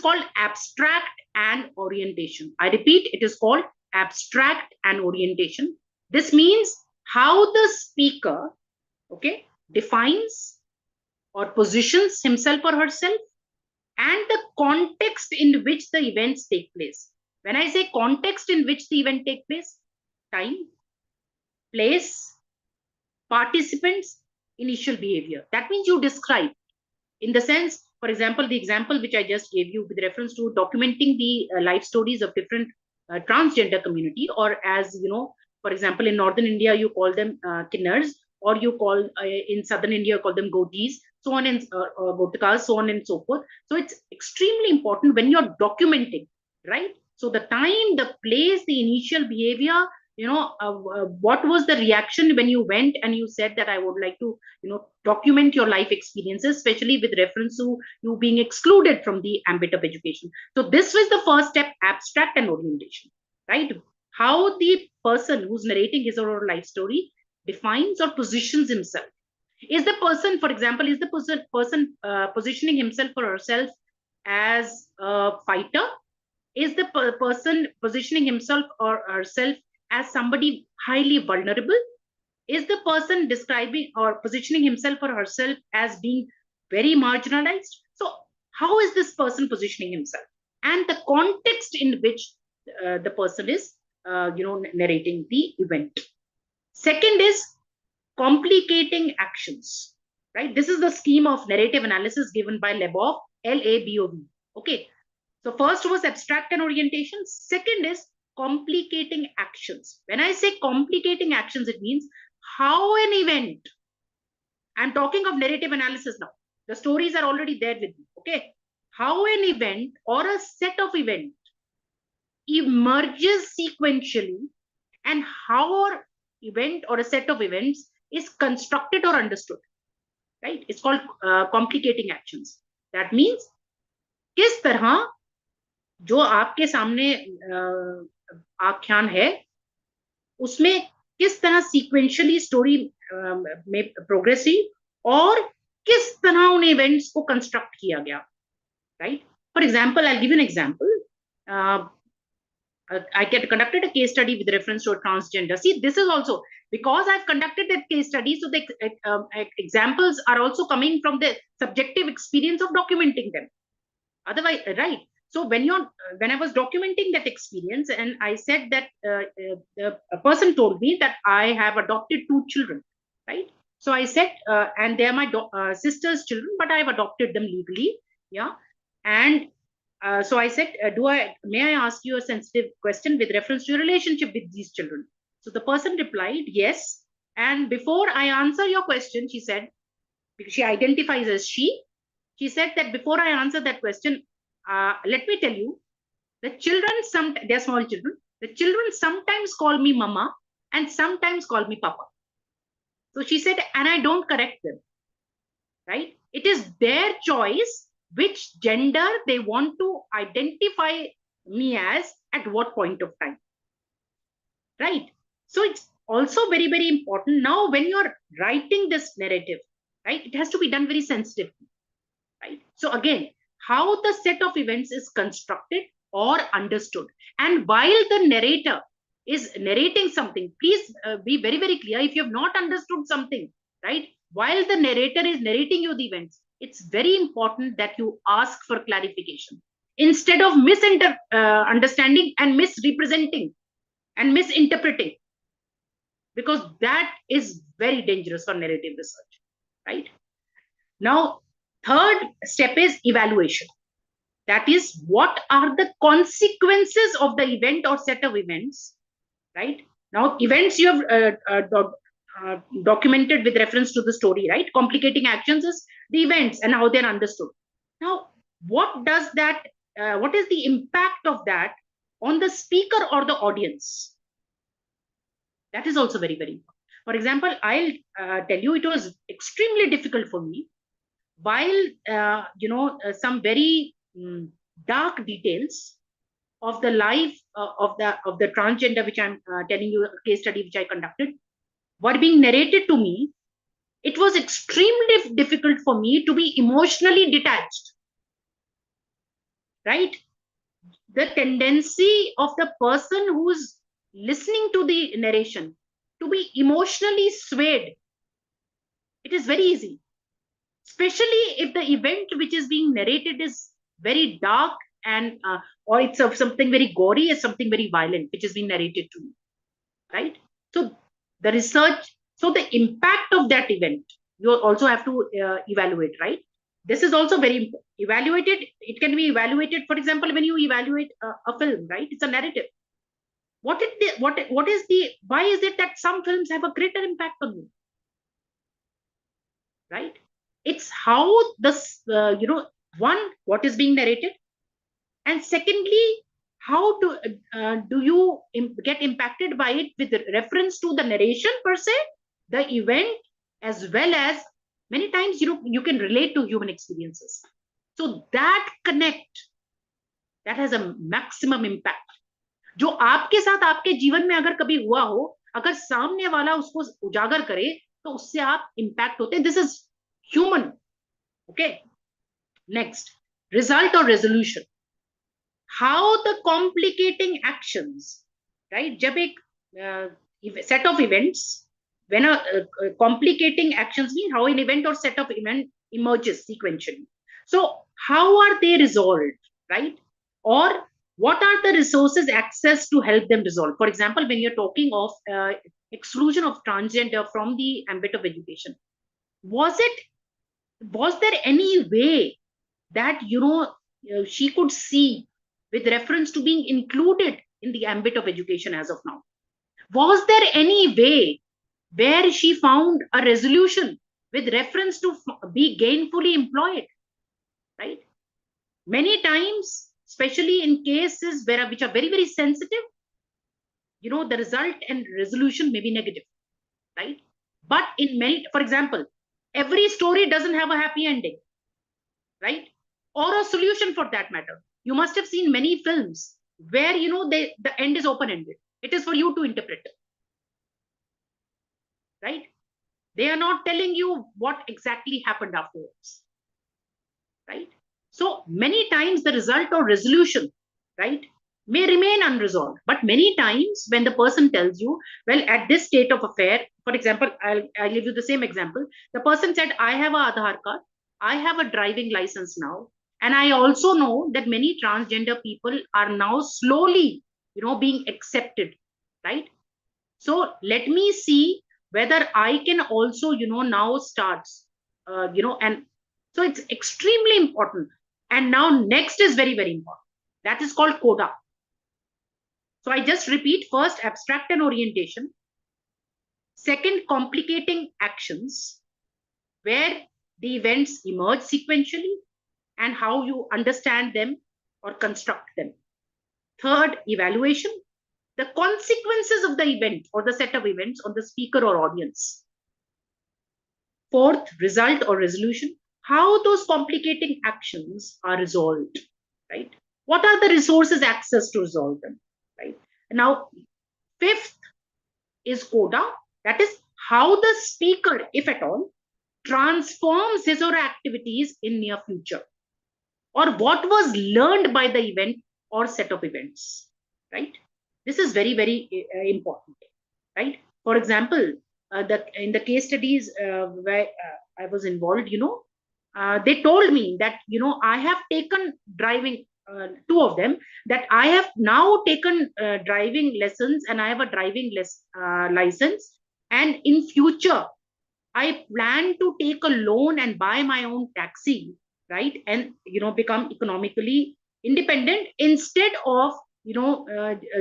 Speaker 5: called abstract and orientation. I repeat, it is called abstract and orientation. This means how the speaker, okay, defines, or positions himself or herself, and the context in which the events take place. When I say context in which the event take place, time, place, participants, initial behavior. That means you describe, in the sense, for example, the example which I just gave you with reference to documenting the life stories of different transgender community, or as you know, for example, in northern India you call them kinnars, or you call in southern India you call them gotis, so on and gotakas, so on and so forth. So it's extremely important when you're documenting, right? So the time, the place, the initial behavior, what was the reaction when you went and you said that I would like to document your life experiences, especially with reference to you being excluded from the ambit of education. So this was the first step, abstract and orientation, right? How the person who's narrating his or her life story defines or positions himself. Is the person, for example, is the person positioning himself or herself as a fighter? Is the person positioning himself or herself as somebody highly vulnerable? Is the person describing or positioning himself or herself as being very marginalized? So how is this person positioning himself, and the context in which the person is narrating the event. Second is complicating actions, right? This is the scheme of narrative analysis given by Labov, Labov. Okay, so first was abstract and orientation. Second is complicating actions. When I say complicating actions, it means how an event, I'm talking of narrative analysis now. The stories are already there with me. Okay, how an event or a set of events emerges sequentially, and how an event or a set of events is constructed or understood, right? It's called complicating actions. That means किस तरह जो आपके सामने आख्यान है उसमें किस तरह सीक्वेंशियली स्टोरी में प्रोग्रेस हुई और किस तरह उन इवेंट्स को कंस्ट्रक्ट किया गया, right? For example, I give you an example. I conducted a case study with reference to a transgender. See, this is also because I've conducted that case study, so the examples are also coming from the subjective experience of documenting them. Otherwise, right? So when I was documenting that experience, and I said that a person told me that I have adopted 2 children, right? So I said, and they are my sister's children, but I have adopted them legally, yeah. And so I said, may I ask you a sensitive question with reference to your relationship with these children? So the person replied, yes. And before I answer your question, she said, because she identifies as she said that before I answer that question, let me tell you, the children, they're small children, the children sometimes call me mama and sometimes call me papa. So she said, and I don't correct them, right? It is their choice which gender they want to identify me as at what point of time, right? So it's also very, very important. Now, when you're writing this narrative, right, it has to be done very sensitively, right? So again, how the set of events is constructed or understood. And while the narrator is narrating something, please be very, very clear. If you have not understood something, right, while the narrator is narrating you the events, it's very important that you ask for clarification instead of misunderstanding and misrepresenting and misinterpreting, because that is very dangerous for narrative research, right? Now, third step is evaluation. That is, what are the consequences of the event or set of events, right? Now, events you have documented with reference to the story, right? Complicating actions is the events and how they're understood. Now, what does that, what is the impact of that on the speaker or the audience? That is also very, very important. For example, I'll tell you, it was extremely difficult for me while, some very dark details of the life of the transgender, which I'm telling you, a case study which I conducted, were being narrated to me. It was extremely difficult for me to be emotionally detached, right? The tendency of the person who's listening to the narration to be emotionally swayed, it is very easy. especially if the event which is being narrated is very dark and or it's of something very gory or something very violent which is being narrated to me, right? So the research, so the impact of that event, you also have to evaluate, right? This is also very evaluated. It can be evaluated, for example, when you evaluate a film, right? It's a narrative. What is the, why is it that some films have a greater impact on you, right? It's how this, one, what is being narrated, and secondly, how do you get impacted by it with reference to the narration per se, the event, as well as many times you can relate to human experiences. So that connect, that has a maximum impact. जो आपके साथ आपके जीवन में अगर कभी हुआ हो, अगर सामने वाला उसको उजागर करे, तो उससे आप इम्पैक्ट होते हैं. This is human. Okay, next, result और resolution. How the complicating actions, right? जब एक set of events, when a complicating actions mean how an event or set of event emerges sequentially. So how are they resolved, right? Or what are the resources access to help them resolve? For example, when you're talking of exclusion of transgender from the ambit of education, was there any way that she could see with reference to being included in the ambit of education as of now? Was there any way where she found a resolution with reference to be gainfully employed, right? Many times, especially in cases which are very, very sensitive, the result and resolution may be negative, right? But in many, for example, every story doesn't have a happy ending, right? Or a solution for that matter. You must have seen many films where, the end is open-ended. It is for you to interpret, right? They are not telling you what exactly happened afterwards, right? So many times the result or resolution, right, may remain unresolved. But many times when the person tells you, well, at this state of affair, for example, I'll give you the same example. The person said, I have an Aadhaar card, I have a driving license now, and I also know that many transgender people are now slowly, being accepted, right? So let me see whether I can also, now start, and so it's extremely important. And now next is very, very important. That is called CODA. So I just repeat: first, abstract and orientation. Second, complicating actions, where the events emerge sequentially and how you understand them or construct them. Third, evaluation, the consequences of the event or the set of events on the speaker or audience. Fourth, result or resolution, how those complicating actions are resolved, right? What are the resources access to resolve them, right? Now, fifth is CODA, that is how the speaker, if at all, transforms his or her activities in near future, or what was learned by the event or set of events, right? This is very, very important, right? For example, in the case studies where I was involved, they told me that, I have taken driving, two of them, that I have now taken driving lessons and I have a driving license. And in future, I plan to take a loan and buy my own taxi, right? And, become economically independent instead of,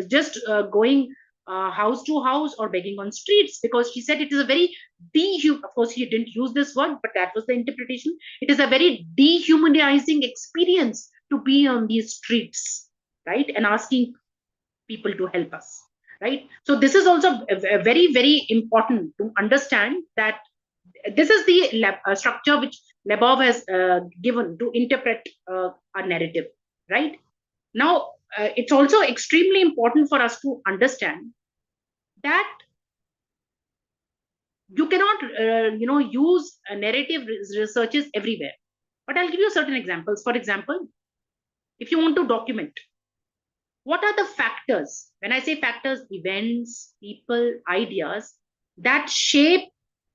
Speaker 5: just going house to house or begging on streets, because she said it is a very of course she didn't use this word, but that was the interpretation. It is a very dehumanizing experience to be on these streets, right? And asking people to help us, right? So this is also very, very important to understand that this is the structure which Labov has given to interpret a narrative, right? Now, it's also extremely important for us to understand that you cannot, use narrative researches everywhere. But I'll give you certain examples. For example, if you want to document, what are the factors? When I say factors, events, people, ideas that shape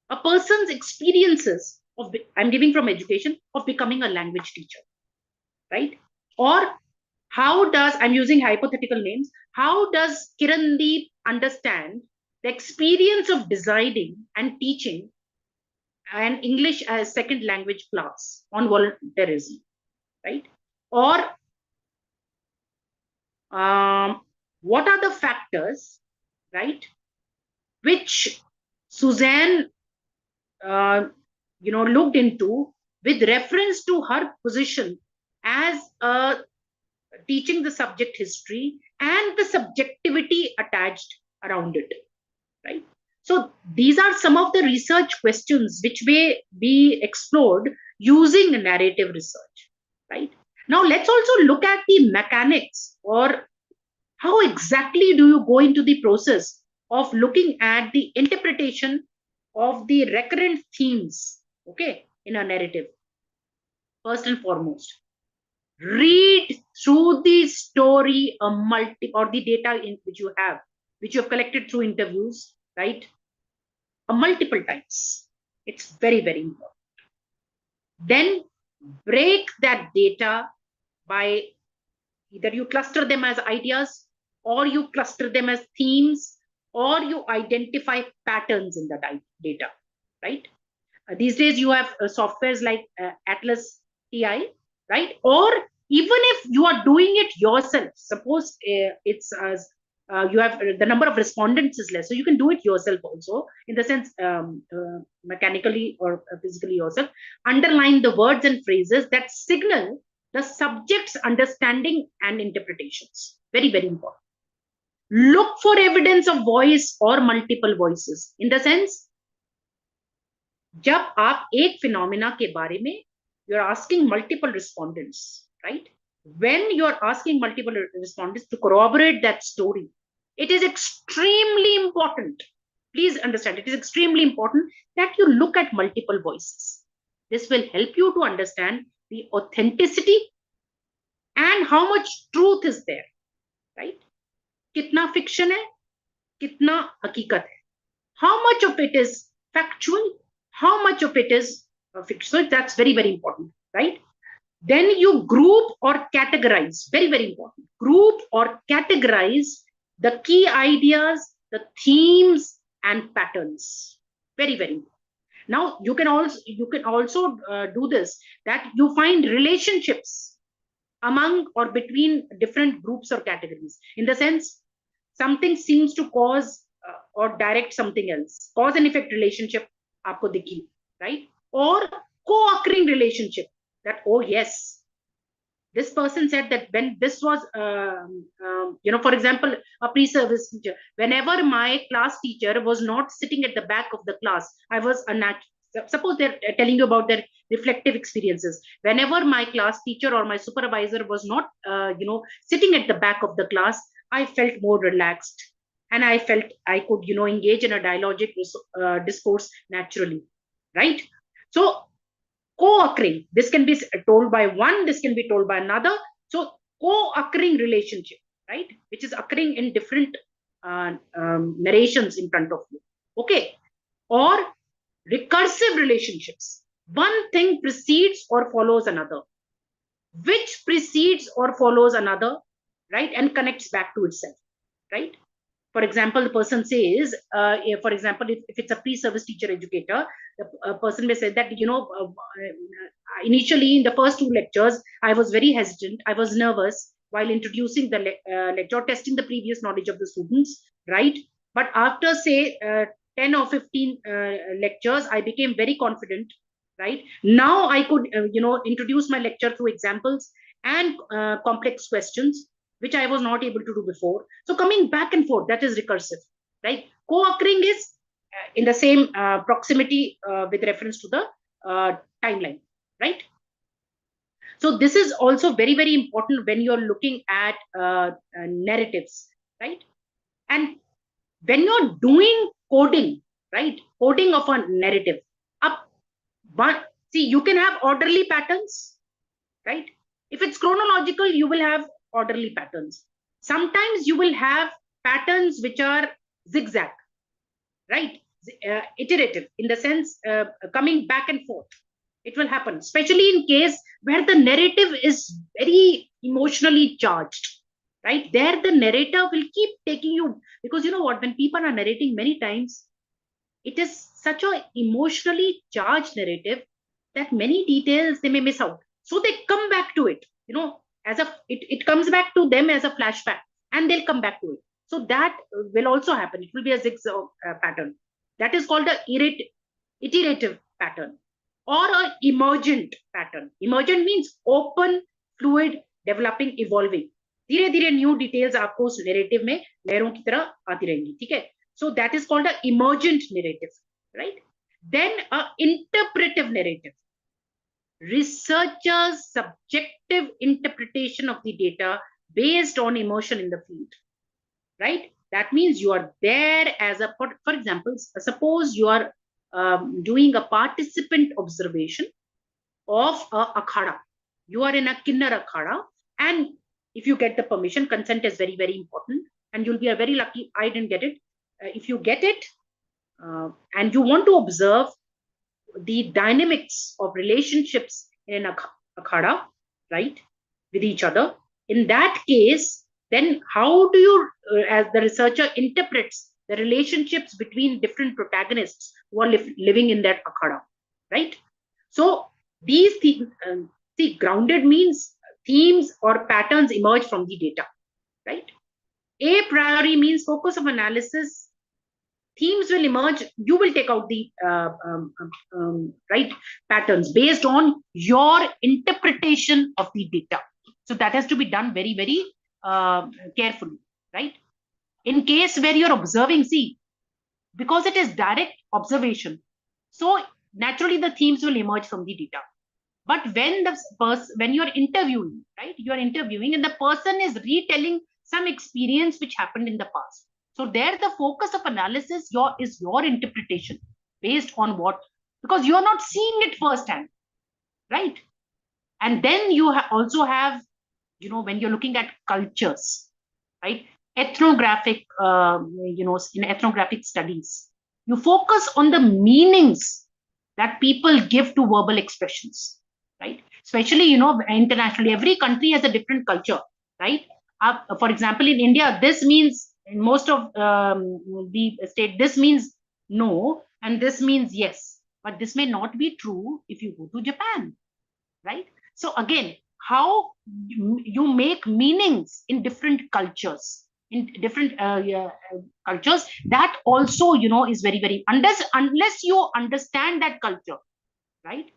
Speaker 5: a person's experiences of, I'm giving from education, of becoming a language teacher, right? Or how does, I'm using hypothetical names, how does Kirandeep understand the experience of deciding and teaching an English as second language class on volunteerism, right? Or what are the factors, right, which Suzanne, looked into with reference to her position as teaching the subject history and the subjectivity attached around it, right? So these are some of the research questions which may be explored using narrative research, right? Now let's also look at the mechanics, or how exactly do you go into the process of looking at the interpretation of the recurrent themes, okay, in a narrative. First and foremost, read through the story or the data which you have collected through interviews, right, multiple times. It's very, very important. Then break that data by either you cluster them as ideas, or you cluster them as themes, or you identify patterns in the data, right? These days you have softwares like Atlas TI, right? Or even if you are doing it yourself, suppose it's you have the number of respondents is less, so you can do it yourself also, in the sense mechanically or physically yourself, underline the words and phrases that signal the subject's understanding and interpretations. Very, very important. Look for evidence of voice or multiple voices, in the sense जब आप एक phenomena के बारे में you're asking multiple respondents, right? When you're asking multiple respondents to corroborate that story, it is extremely important. Please understand, it is extremely important that you look at multiple voices. This will help you to understand the authenticity and how much truth is there, right? कितना fiction है, कितना हकीकत है. How much of it is factual? How much of it is fiction? So that's very, very important, right? Then you group or categorize. Very, very important. Group or categorize the key ideas, the themes, and patterns. Very, very important. Now you can also do this, that you find relationships among or between different groups or categories. In the sense, something seems to cause or direct something else. Cause and effect relationship aapko dikhi, right? Or co-occurring relationship, that, oh yes, this person said that when this was, for example, a pre-service teacher, whenever my class teacher was not sitting at the back of the class, I was suppose they're telling you about their reflective experiences. Whenever my class teacher or my supervisor was not, sitting at the back of the class, I felt more relaxed, and I felt I could, engage in a dialogic discourse naturally, right? So co-occurring, this can be told by one, this can be told by another. So co-occurring relationship, right, which is occurring in different narrations in front of you, okay? Or recursive relationships, one thing precedes or follows another, which precedes or follows another, right, and connects back to itself, right? For example, the person says, for example, if it's a pre-service teacher educator, the person may say that, initially in the first 2 lectures, I was very hesitant, I was nervous while introducing the lecture, testing the previous knowledge of the students, right? But after, say, 10 or 15 lectures, I became very confident, right? Now I could, introduce my lecture through examples and complex questions, which I was not able to do before. So coming back and forth, that is recursive, right? Co-occurring is in the same proximity with reference to the timeline, right? So this is also very, very important when you're looking at narratives, right? And when you're doing coding, right? Coding of a narrative, see, you can have orderly patterns, right? If it's chronological, you will have orderly patterns. Sometimes you will have patterns which are zigzag, right? Iterative, in the sense coming back and forth, It will happen, especially in case where the narrative is very emotionally charged, right? There, the narrator will keep taking you, because you know what, when people are narrating many times, it is such a emotionally charged narrative that many details they may miss out. So they come back to it, you know, as a it comes back to them as a flashback, and they'll come back to it. So that will also happen. It will be a zigzag pattern. That is called a iterative pattern or a emergent pattern. Emergent means open, fluid, developing, evolving. धीरे धीरे new details आपको उस narrative में लहरों की तरह आती रहेंगी, ठीक है? So that is called a emergent narrative, right? Then a interpretive narrative. Researchers' subjective interpretation of the data based on emotion in the field, right? That means you are there as a, for example, suppose you are doing a participant observation of a akhada. You are in a kinnar akhada, and if you get the permission, consent is very, very important, and you'll be a very lucky. I didn't get it. If you get it, and you want to observe the dynamics of relationships in an akhada, right, with each other, in that case, then how do you, as the researcher interprets the relationships between different protagonists who are living in that akhada, right? So these things, see, grounded means themes or patterns emerge from the data, right? A priori means focus of analysis. Themes will emerge. You will take out the right patterns based on your interpretation of the data. So that has to be done very, very carefully, right? In case where you're observing, see, because it is direct observation, so naturally the themes will emerge from the data. But when you're interviewing, right, you're interviewing and the person is retelling some experience which happened in the past. So there, the focus of analysis is your interpretation based on what, because you're not seeing it firsthand, right? And then you also have, you know, when you're looking at cultures, right? Ethnographic, you know, in ethnographic studies, you focus on the meanings that people give to verbal expressions, right? Especially, you know, internationally, every country has a different culture, right? For example, in India, this means, in most of the state, this means no, and this means yes. But this may not be true if you go to Japan, right? So again, how you make meanings in different cultures, cultures, that also, you know, is very, very, unless you understand that culture, right,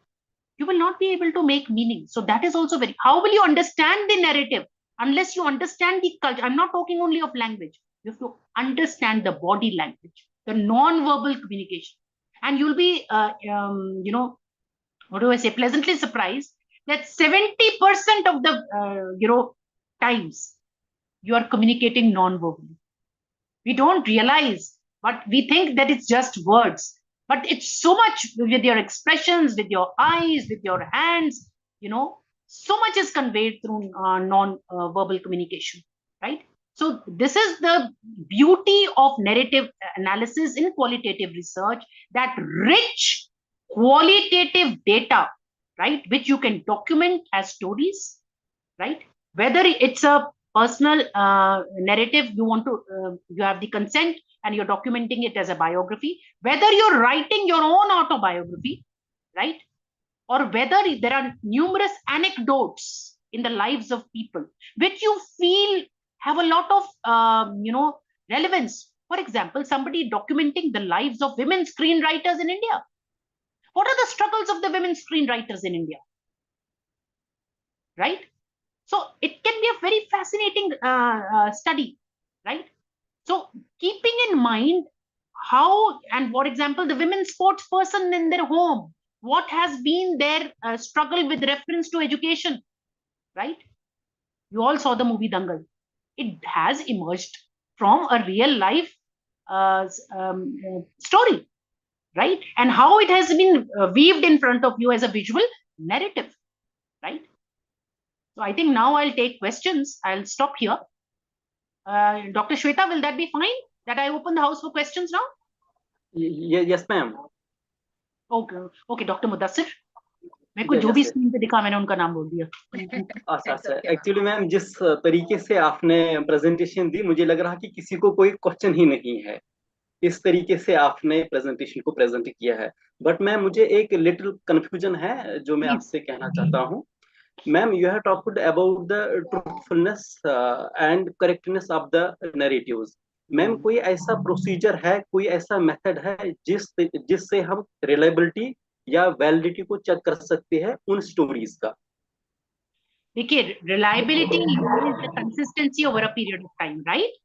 Speaker 5: you will not be able to make meaning. So that is also very, how will you understand the narrative unless you understand the culture? I'm not talking only of language. You have to understand the body language, the non-verbal communication, and you'll be you know, what do I say, pleasantly surprised that 70% of the you know, times you are communicating non-verbally. We don't realize, but we think that it's just words, but it's so much with your expressions, with your eyes, with your hands, you know, so much is conveyed through non-verbal communication, right? So this is the beauty of narrative analysis in qualitative research, that rich qualitative data, right, which you can document as stories, right? Whether it's a personal narrative, you want to, you have the consent and you're documenting it as a biography, whether you're writing your own autobiography, right? Or whether there are numerous anecdotes in the lives of people, which you feel have a lot of, you know, relevance. For example, somebody documenting the lives of women screenwriters in India. What are the struggles of the women screenwriters in India? Right? So it can be a very fascinating study, right? So keeping in mind how, and for example, the women sports person in their home, what has been their struggle with reference to education, right? You all saw the movie Dangal. It has emerged from a real life story, right? And how it has been weaved in front of you as a visual narrative, right? So I think now I'll take questions. I'll stop here. Dr. Shweta, will that be fine? That I open the house for questions now?
Speaker 4: Yes, ma'am.
Speaker 5: Okay, okay, Dr. Mudassir. मेरे को जो भी screen पे दिखा मैंने उनका नाम बोल दिया।
Speaker 4: अच्छा अच्छा, एक्चुअली मैम जिस तरीके से आपने प्रेजेंटेशन दी मुझे लग रहा कि किसी को कोई क्वेश्चन ही नहीं है, इस तरीके से आपने प्रेजेंटेशन को प्रेजेंट किया है। बट मैम मुझे एक लिटिल कंफ्यूजन है जो मैं आपसे कहना चाहता हूँ। Ma'am you have talked about the truthfulness and correctness of the narratives. Ma'am कोई ऐसा प्रोसीजर है, कोई ऐसा मेथड है जिससे हम रिलायबिलिटी या वैलिडिटी को चेक कर सकते हैं उन स्टोरीज का?
Speaker 5: देखिए, reliability is the consistency over a period of time, right?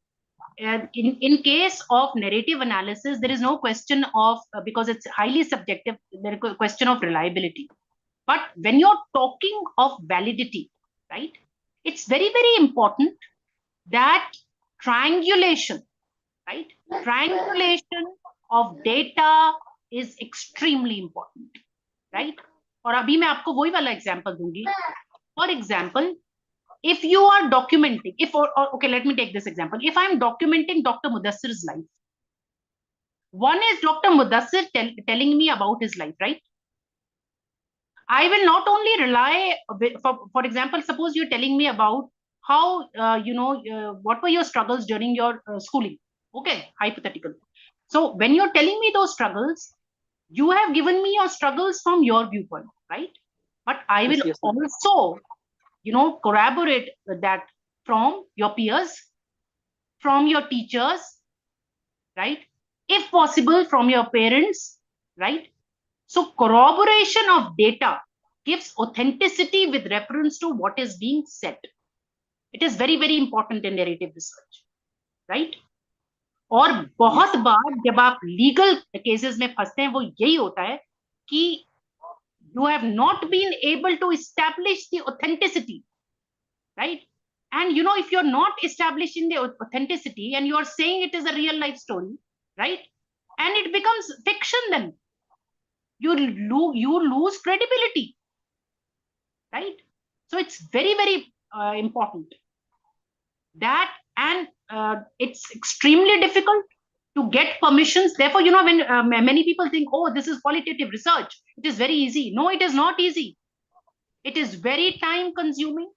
Speaker 5: In case of narrative analysis, there is no question of because it's highly subjective, there is a question of reliability. But when you're talking of validity, right, it's very, very important that triangulation, right? Triangulation of data is extremely important, right? और अभी मैं आपको वही वाला example दूंगी. For example, if you are documenting, okay, let me take this example. If I'm documenting Dr. Mudassir's life, one is Dr. Mudassir telling me about his life, right? I will not only rely, for example, suppose you're telling me about how, what were your struggles during your schooling? Okay, hypothetical. So when you're telling me those struggles, you have given me your struggles from your viewpoint, right? But I will
Speaker 4: Yes,
Speaker 5: also, corroborate that from your peers, from your teachers, right? If possible, from your parents, right? So corroboration of data gives authenticity with reference to what is being said. It is very, very important in narrative research, right? और बहुत बार जब आप legal cases में फंसते हैं वो यही होता है कि you have not been able to establish the authenticity, right? And if you're not establishing the authenticity and you're saying it is a real life story, right, and it becomes fiction, then you lose credibility, right? So it's very, very important that, and it's extremely difficult to get permissions. Therefore, when many people think, oh, this is qualitative research, it is very easy. No, it is not easy. It is very time consuming.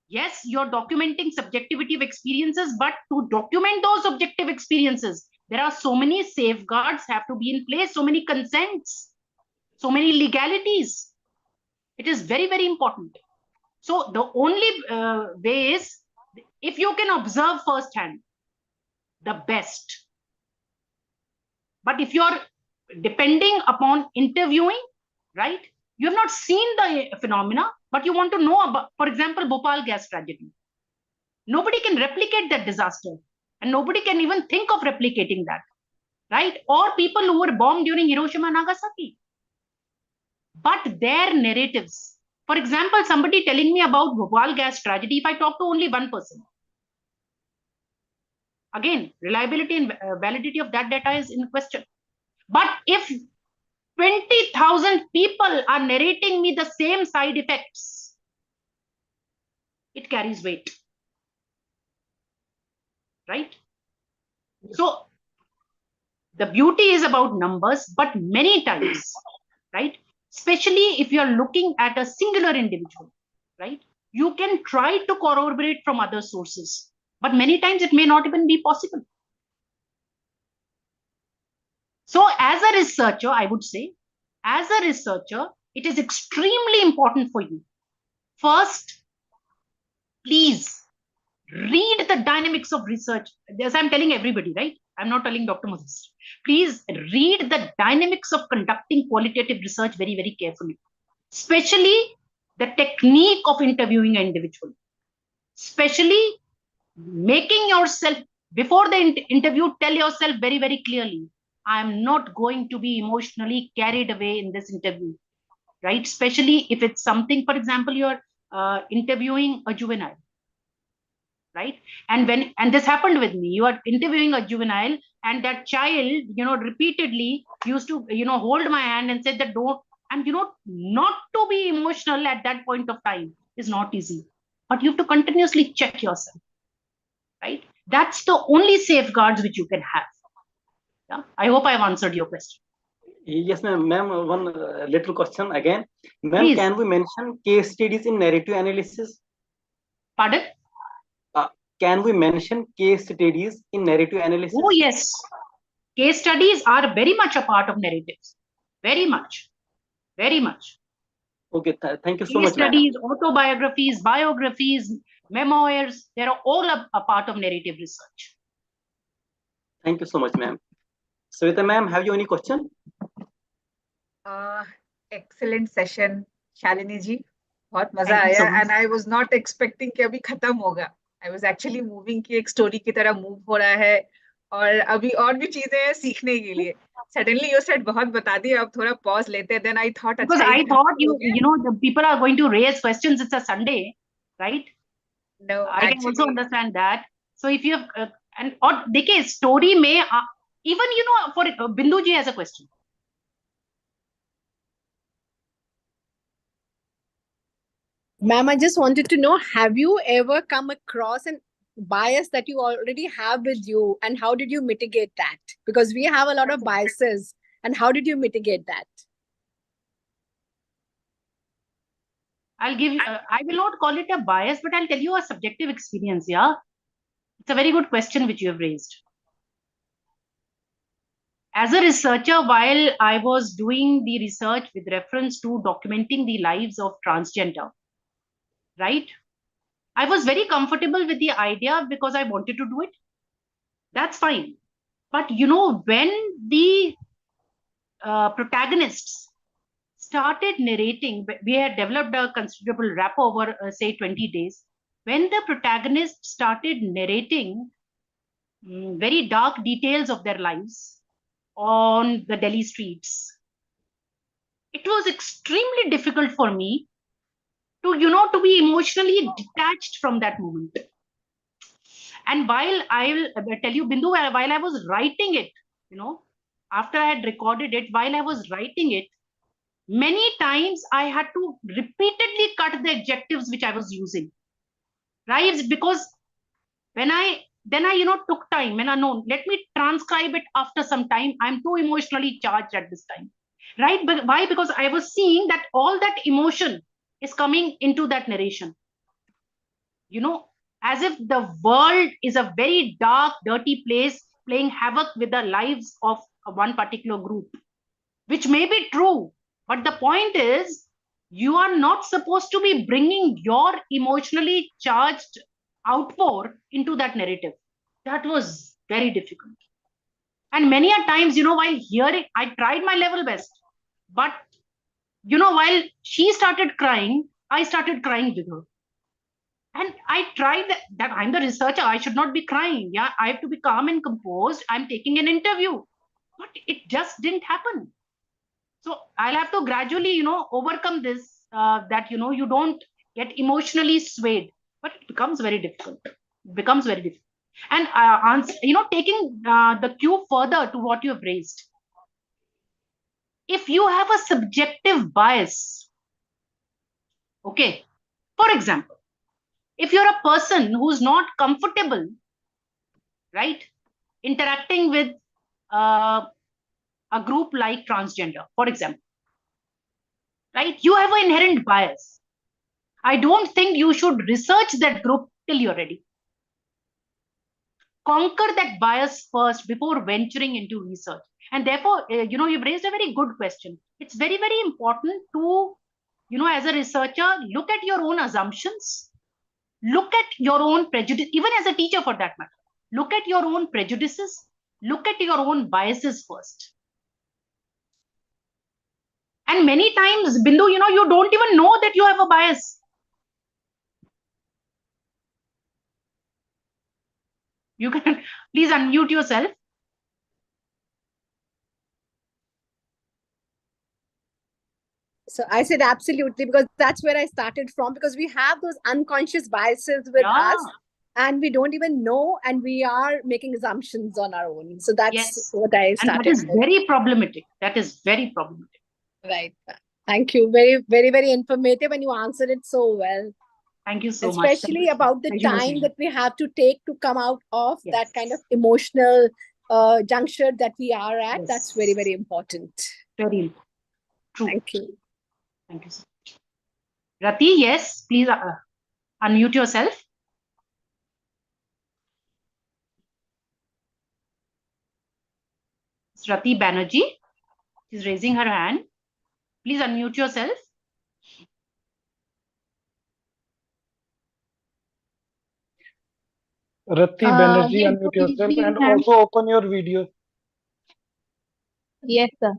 Speaker 5: Yes, you're documenting subjectivity of experiences, but to document those objective experiences, there are so many safeguards have to be in place, so many consents, so many legalities. It is very, very important. So the only way is if you can observe firsthand, the best. But if you're depending upon interviewing, right, you have not seen the phenomena, but you want to know about, for example, Bhopal gas tragedy. Nobody can replicate that disaster, and nobody can even think of replicating that, right? Or people who were bombed during Hiroshima and Nagasaki. But their narratives, for example, somebody telling me about Bhopal gas tragedy, if I talk to only one person, again, reliability and validity of that data is in question. But if 20,000 people are narrating me the same side effects, it carries weight, right? So the beauty is about numbers, but many times, right, especially if you're looking at a singular individual, right, you can try to corroborate from other sources, but many times it may not even be possible. So as a researcher, I would say, as a researcher, it is extremely important for you. First, please read the dynamics of research. As I'm telling everybody, right? I'm not telling Dr. Moses. Please read the dynamics of conducting qualitative research very, very carefully, especially the technique of interviewing an individual, especially making yourself, before the interview, tell yourself very, very clearly, I'm not going to be emotionally carried away in this interview, right? Especially if it's something, for example, you're interviewing a juvenile, right? And this happened with me. You are interviewing a juvenile, and that child, repeatedly used to, hold my hand and said that don't, and not to be emotional at that point of time is not easy. But you have to continuously check yourself, right? That's the only safeguards which you can have. Yeah, I hope I've answered your question.
Speaker 4: Yes, ma'am. Ma'am, one little question again. Ma'am,
Speaker 5: Please.
Speaker 4: can we mention case studies in narrative analysis?
Speaker 5: Pardon?
Speaker 4: Can we mention case studies in narrative analysis?
Speaker 5: Oh, yes. Case studies are very much a part of narratives. Very much. Very much.
Speaker 4: Okay, thank you so
Speaker 5: Case
Speaker 4: much, ma'am.
Speaker 5: studies, autobiographies, biographies, memoirs, they are all a part of narrative research.
Speaker 4: Thank you so much, ma'am. Sweta ma'am, have you any question?
Speaker 3: Excellent session, Shalini ji. बहुत मजा
Speaker 5: Thank you so
Speaker 3: आया
Speaker 5: much.
Speaker 3: and I was not expecting कि अभी खत्म होगा. I was actually moving कि एक story की तरह move हो रहा है और अभी और भी चीजें हैं सीखने के लिए. Suddenly you said बहुत बता दिया, अब थोड़ा pause लेते हैं. Then I thought
Speaker 5: Because
Speaker 3: अच्छा
Speaker 5: I
Speaker 3: एक
Speaker 5: thought
Speaker 3: घंटा हो गया.
Speaker 5: you know, the people are going to raise questions. It's a Sunday, right?
Speaker 3: No,
Speaker 5: I can also
Speaker 3: actually,
Speaker 5: understand that. So if you have, and or देखिए story में even you know for Bindu ji has a question.
Speaker 6: Ma'am, I just wanted to know, have you ever come across an bias that you already have with you, and how did you mitigate that? Because we have a lot of biases, and how did you mitigate that?
Speaker 5: I'll give you, I will not call it a bias, but I'll tell you a subjective experience. Yeah. It's a very good question which you have raised. As a researcher, while I was doing the research with reference to documenting the lives of transgender, right? I was very comfortable with the idea because I wanted to do it. That's fine. But you know, when the protagonists started narrating, we had developed a considerable rapport over, say, 20 days. When the protagonists started narrating very dark details of their lives on the Delhi streets, it was extremely difficult for me to, you know, to be emotionally detached from that moment. And while I will tell you, Bindu, while I was writing it, you know, after I had recorded it, while I was writing it, many times I had to repeatedly cut the adjectives which I was using, right? Because then I, you know, took time and I know, let me transcribe it after some time. I'm too emotionally charged at this time, right? But why? Because I was seeing that all that emotion is coming into that narration, you know, as if the world is a very dark, dirty place playing havoc with the lives of one particular group, which may be true. But the point is, you are not supposed to be bringing your emotionally charged outpour into that narrative. That was very difficult. And many a times, you know, while hearing, I tried my level best. But, you know, while she started crying, I started crying with her. And I tried that I'm the researcher. I should not be crying. Yeah, I have to be calm and composed. I'm taking an interview. But it just didn't happen. So I'll have to gradually, you know, overcome this, that, you know, you don't get emotionally swayed, but it becomes very difficult. It becomes very difficult. And, you know, taking the cue further to what you have raised, if you have a subjective bias, okay, for example, if you're a person who's not comfortable, right, interacting with a group like transgender, for example, right, you have an inherent bias. I don't think you should research that group till you're ready. Conquer that bias first before venturing into research. And therefore, you know, you've raised a very good question. It's very, very important to, you know, as a researcher, look at your own assumptions, look at your own prejudice, even as a teacher for that matter. Look at your own prejudices, look at your own biases first. And many times, Bindu, you know, you don't even know that you have a bias. You can please unmute yourself.
Speaker 6: So I said absolutely, because that's where I started from, because we have those unconscious biases with us and we don't even know, and we are making assumptions on our own. So that's what I started.
Speaker 5: And that is very problematic. That is very problematic.
Speaker 6: Right. Thank you. Very, very, very informative, and you answered it so well.
Speaker 5: Thank you so much.
Speaker 6: Especially about the time that we have to take to come out of that kind of emotional juncture that we are at. That's very, very important.
Speaker 5: Very true.
Speaker 6: Thank you.
Speaker 5: Thank you so much. Rati, yes, please unmute yourself. It's Rati Banerjee. She's raising her hand. Please unmute yourself.
Speaker 1: Rati Banerjee,
Speaker 7: Yes,
Speaker 1: unmute
Speaker 7: good
Speaker 1: yourself
Speaker 7: evening,
Speaker 1: and
Speaker 7: ma'am.
Speaker 1: also open your video.
Speaker 7: Yes, sir.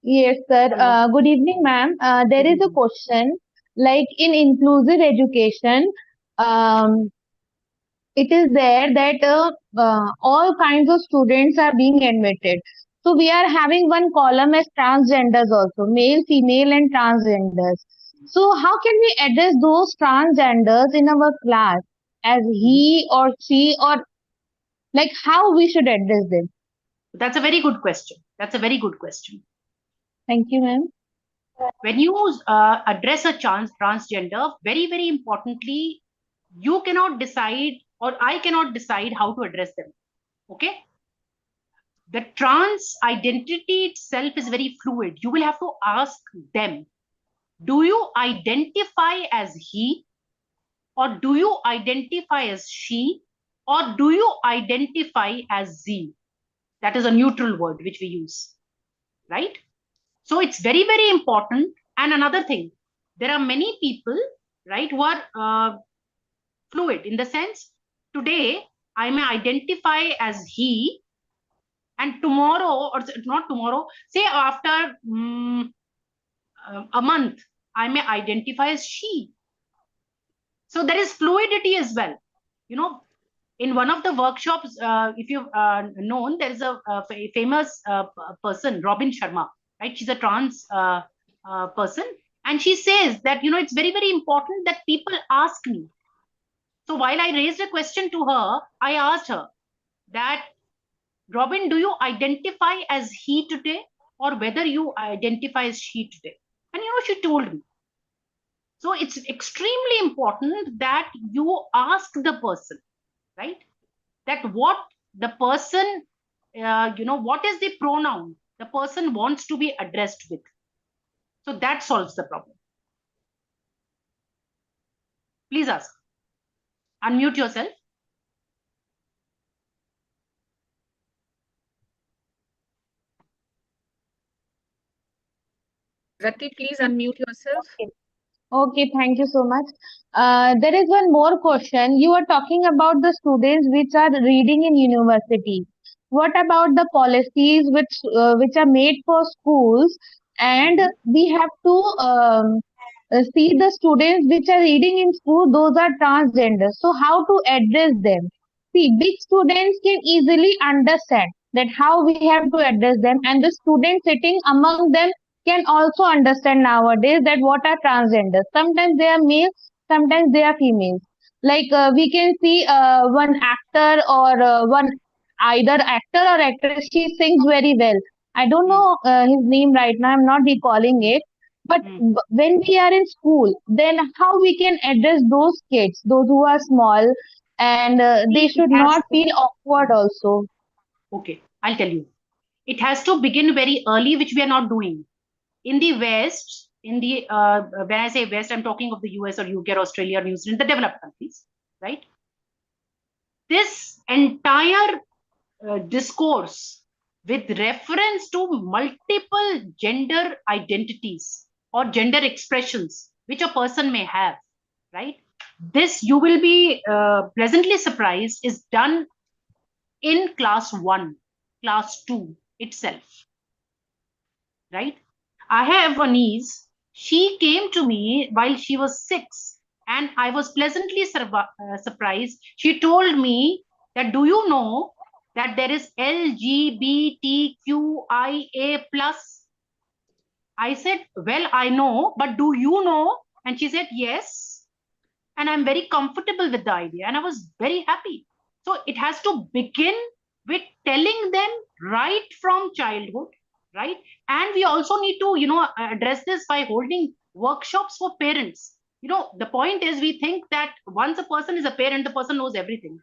Speaker 7: Yes, sir. Good evening, ma'am. There
Speaker 5: Good
Speaker 7: is a
Speaker 5: evening.
Speaker 7: question like in inclusive education, um, it is there that all kinds of students are being admitted. So we are having one column as transgenders also, male, female, and transgenders. So how can we address those transgenders in our class as he or she, or like how we should address them?
Speaker 5: That's a very good question. That's a very good question.
Speaker 7: Thank you, ma'am.
Speaker 5: When you address a transgender, very, very importantly, you cannot decide, or I cannot decide how to address them. Okay? The trans identity itself is very fluid. You will have to ask them, do you identify as he, or do you identify as she, or do you identify as Z? That is a neutral word which we use, right? So it's very, very important. And another thing, there are many people, right, who are fluid in the sense, today I may identify as he, and tomorrow, or not tomorrow, say after a month, I may identify as she. So there is fluidity as well. You know, in one of the workshops, if you've known, there is a famous person, Robin Sharma, right? She's a trans person. And she says that, you know, it's very, very important that people ask me. So while I raised a question to her, I asked her that, Robin, do you identify as he today, or whether you identify as she today? And, you know, she told me. So it's extremely important that you ask the person, right? That what the person, you know, what is the pronoun the person wants to be addressed with. So that solves the problem. Please ask. Unmute yourself.
Speaker 3: Rati, please unmute yourself.
Speaker 7: Okay. Okay, thank you so much. There is one more question. You are talking about the students which are reading in university. What about the policies which are made for schools? And we have to see the students which are reading in school, those are transgender. So how to address them? See, big students can easily understand that how we have to address them, and the students sitting among them can also understand nowadays that what are transgenders. Sometimes they are male, sometimes they are females. Like we can see one actor or one either actor or actress, she sings very well. I don't know his name right now, I'm not recalling it. But when we are in school, then how we can address those kids, those who are small, and they
Speaker 5: It
Speaker 7: should
Speaker 5: has
Speaker 7: not feel awkward also.
Speaker 5: Okay, I'll tell you. It has to begin very early, which we are not doing. In the West, in the when I say West, I'm talking of the US or UK or Australia or New Zealand, the developed countries, right? This entire discourse with reference to multiple gender identities or gender expressions which a person may have, right? This, you will be pleasantly surprised, is done in class 1, class 2 itself, right? I have a niece. She came to me while she was 6, and I was pleasantly surprised. She told me that, do you know that there is LGBTQIA plus? I said, well, I know, but do you know? And she said, yes. And I'm very comfortable with the idea. And I was very happy. So it has to begin with telling them right from childhood, right? And we also need to, you know, address this by holding workshops for parents. You know, the point is, we think that once a person is a parent, the person knows everything.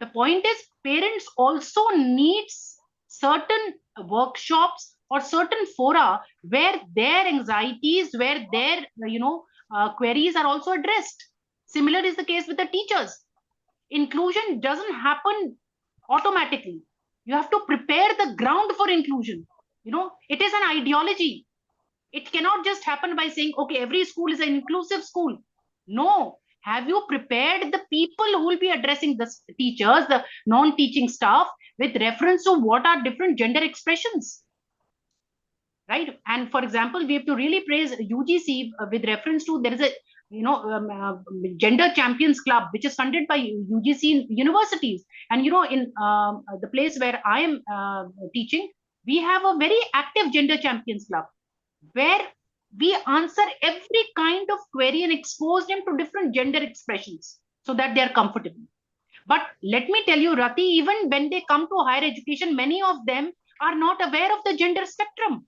Speaker 5: The point is, parents also needs certain workshops or certain fora where their anxieties, where their queries are also addressed. Similar is the case with the teachers. Inclusion doesn't happen automatically. You have to prepare the ground for inclusion. It is an ideology. It cannot just happen by saying, okay, every school is an inclusive school. No. Have you prepared the people who will be addressing the teachers, the non-teaching staff, with reference to what are different gender expressions? Right? And for example, we have to really praise UGC with reference to, there is a gender champions club which is funded by UGC universities, and in the place where I am teaching, we have a very active gender champions club where we answer every kind of query and expose them to different gender expressions so that they are comfortable. But let me tell you, Rati, even when they come to higher education, many of them are not aware of the gender spectrum.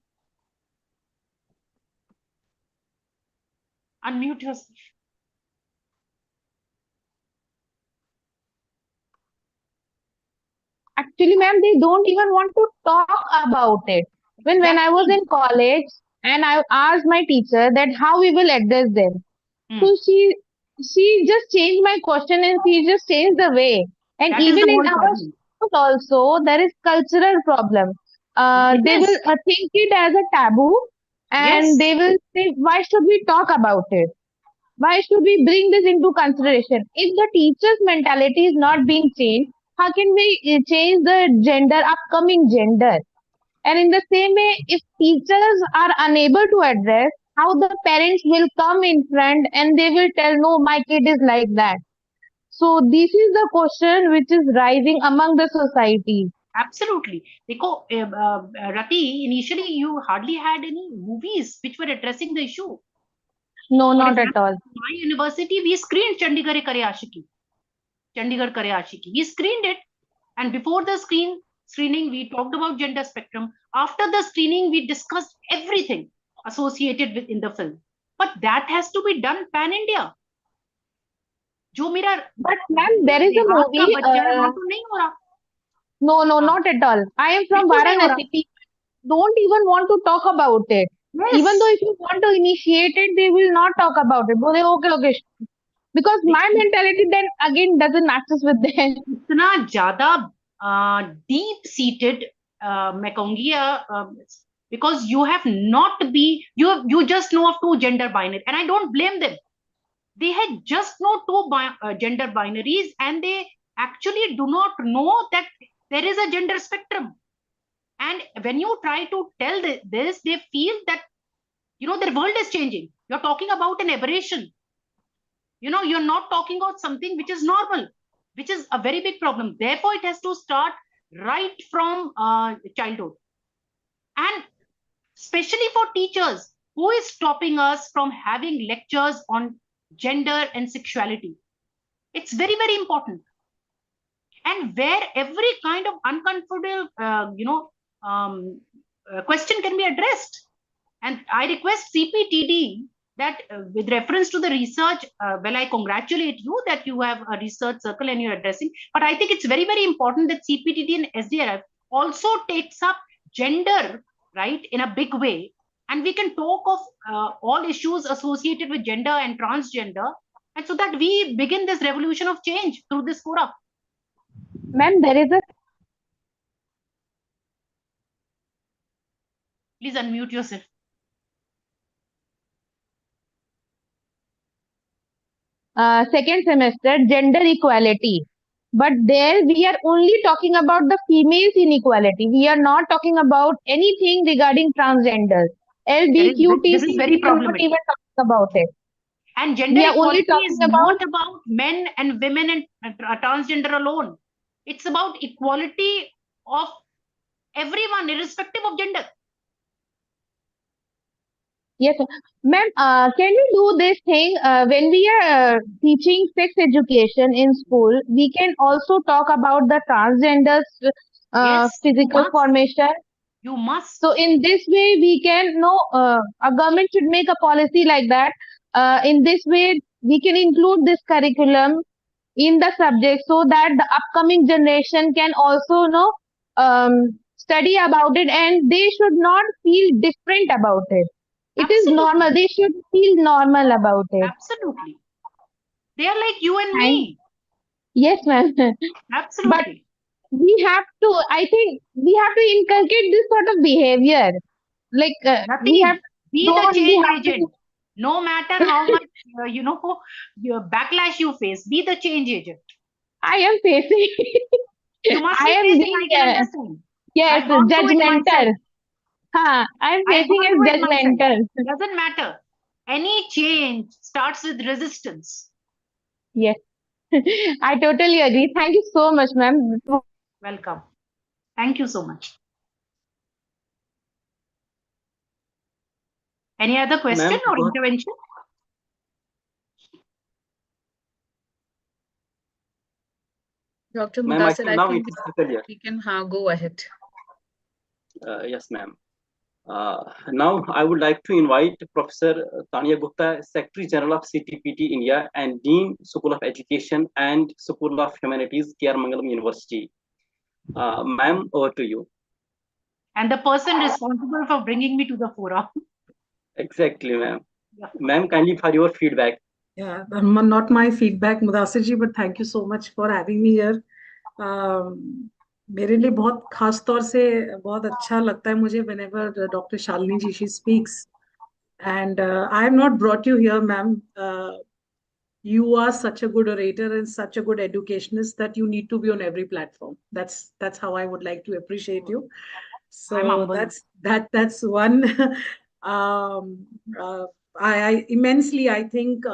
Speaker 5: Unmute yourself.
Speaker 7: Actually, ma'am, they don't even want to talk about it. When I was in college and I asked my teacher that how we will address them. So she just changed my question and she just changed the way. And
Speaker 5: That is
Speaker 7: even
Speaker 5: the
Speaker 7: in
Speaker 5: whole
Speaker 7: our
Speaker 5: problem.
Speaker 7: schools also, there is cultural problem.
Speaker 5: It
Speaker 7: They
Speaker 5: is.
Speaker 7: will think it as a taboo,
Speaker 5: Yes.
Speaker 7: and they will say, why should we talk about it? Why should we bring this into consideration? If the teacher's mentality is not being changed, how can we change the gender, upcoming gender? And in the same way, if teachers are unable to address, how the parents will come in front and they will tell, no, my kid is like that. So this is the question which is rising among the society.
Speaker 5: Absolutely. Because, Rati, initially you hardly had any movies which were addressing the issue.
Speaker 7: No,
Speaker 5: For
Speaker 7: not at
Speaker 5: example,
Speaker 7: all.
Speaker 5: in my university, we screened Chandigarh Kare Ashiki. Chandigarh Kare Ashiki. We screened it. And before the screening, we talked about gender spectrum. After the screening, we discussed everything associated with in the film. But that has to be done pan-India. जो मेरा
Speaker 7: But ma'am, there is a
Speaker 5: देहात का
Speaker 7: movie.
Speaker 5: बच्चा है वहां तो नहीं हो रहा.
Speaker 7: No,
Speaker 5: हाँ,
Speaker 7: not at all. I am from
Speaker 5: बिल्कुल नहीं हो रहा.
Speaker 7: Varanasi. People don't even want to talk about it.
Speaker 5: Yes.
Speaker 7: Even though if you want to initiate it, they will not talk about it. Bole, okay, okay. Because my mentality then again doesn't matches with them.
Speaker 5: इतना ज्यादा deep seated मैं कहूंगी because you have not be you just know of two gender binary, and I don't blame them. They had just know two gender binaries, and they actually do not know that there is a gender spectrum. And when you try to tell this, they feel that their world is changing. You're talking about an aberration. You're not talking about something which is normal, which is a very big problem. Therefore, it has to start right from childhood. And especially for teachers, who is stopping us from having lectures on gender and sexuality? It's very, very important. And where every kind of uncomfortable, question can be addressed. And I request CPTD that with reference to the research, well, I congratulate you that you have a research circle and you're addressing, but I think it's very, very important that CPTD and SDRF also takes up gender, right, in a big way. And we can talk of all issues associated with gender and transgender, and so that we begin this revolution of change through this forum.
Speaker 7: Ma'am, there is a
Speaker 5: Please unmute yourself.
Speaker 7: second semester gender equality. But there we are only talking about the females inequality. We are not talking about anything regarding transgender. LGBTQ,
Speaker 5: This is very
Speaker 7: we are not
Speaker 5: problematic.
Speaker 7: even talking about it.
Speaker 5: And gender
Speaker 7: We are only
Speaker 5: equality is
Speaker 7: talking
Speaker 5: not about men and women and transgender alone. It's about equality of everyone, irrespective of gender.
Speaker 7: Yes, sir. Ma'am, can we do this thing when we are teaching sex education in school? We can also talk about the transgenders
Speaker 5: Yes, you
Speaker 7: physical
Speaker 5: must.
Speaker 7: formation.
Speaker 5: You must.
Speaker 7: So in this way, we can know a government should make a policy like that. In this way, we can include this curriculum in the subject so that the upcoming generation can also know study about it, and they should not feel different about it. It is normal.
Speaker 5: Absolutely.
Speaker 7: They should feel normal about it.
Speaker 5: Absolutely. They are like you and
Speaker 7: Thank
Speaker 5: me.
Speaker 7: yes, ma'am. But
Speaker 5: Absolutely.
Speaker 7: we have to. I think we have to inculcate this sort of behavior. Like we have
Speaker 5: Nothing. Be the
Speaker 7: don't we
Speaker 5: change
Speaker 7: have to.
Speaker 5: agent. No matter how much, your backlash you face, be the change agent.
Speaker 7: I am facing.
Speaker 5: You must
Speaker 7: I
Speaker 5: be
Speaker 7: am
Speaker 5: facing,
Speaker 7: being
Speaker 5: I can understand.
Speaker 7: yes,
Speaker 5: I've gone through it myself.
Speaker 7: judgmental. Huh, I am
Speaker 5: I've
Speaker 7: facing
Speaker 5: gone through
Speaker 7: as
Speaker 5: it myself.
Speaker 7: judgmental.
Speaker 5: Doesn't matter. Any change starts with resistance.
Speaker 7: Yes, I totally agree. Thank you so much, ma'am.
Speaker 5: Welcome. Thank you so much. Any other question
Speaker 4: Ma'am,
Speaker 5: or intervention?
Speaker 3: Dr.
Speaker 4: ma'am, I
Speaker 3: Mudassir,
Speaker 4: think
Speaker 3: I
Speaker 4: now it
Speaker 3: think
Speaker 4: is clear.
Speaker 3: we can go ahead.
Speaker 4: Yes, ma'am. Now, I would like to invite Professor Tanya Gupta, Secretary General of CTPT India and Dean, School of Education and School of Humanities, K.R. Mangalam University. Ma'am, over to you.
Speaker 5: And the person responsible for bringing me to the forum.
Speaker 4: Exactly, ma'am.
Speaker 5: Yeah.
Speaker 4: Ma'am, kindly for your feedback.
Speaker 8: Yeah, not my feedback, Mudassir ji, but thank you so much for having me here. मेरे लिए बहुत खास तौर से बहुत अच्छा लगता है मुझे whenever Dr. Shalini ji she speaks, and I have not brought you here, ma'am. You are such a good orator and such a good educationist that you need to be on every platform. That's how I would like to appreciate you.
Speaker 5: I'm
Speaker 8: So
Speaker 5: humble.
Speaker 8: that's one. um, uh, I immensely I think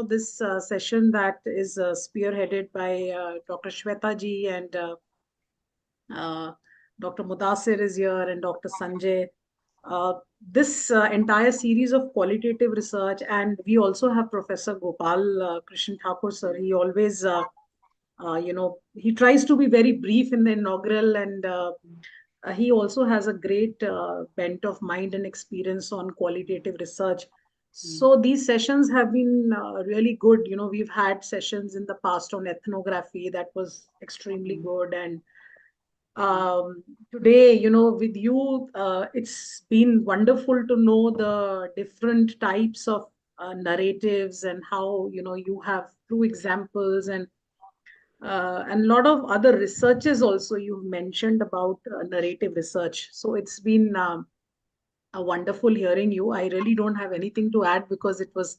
Speaker 8: this session that is spearheaded by Dr. Shweta ji and Dr. Mudassir is here and Dr. Sanjay. This entire series of qualitative research, and we also have Professor Gopal Krishan Thakur sir. He always he tries to be very brief in the inaugural, and he also has a great bent of mind and experience on qualitative research. So these sessions have been really good. We've had sessions in the past on ethnography that was extremely good, and today, with you, it's been wonderful to know the different types of narratives and how, you have true examples and a lot of other researches also you've mentioned about narrative research. So it's been a wonderful hearing you. I really don't have anything to add because it was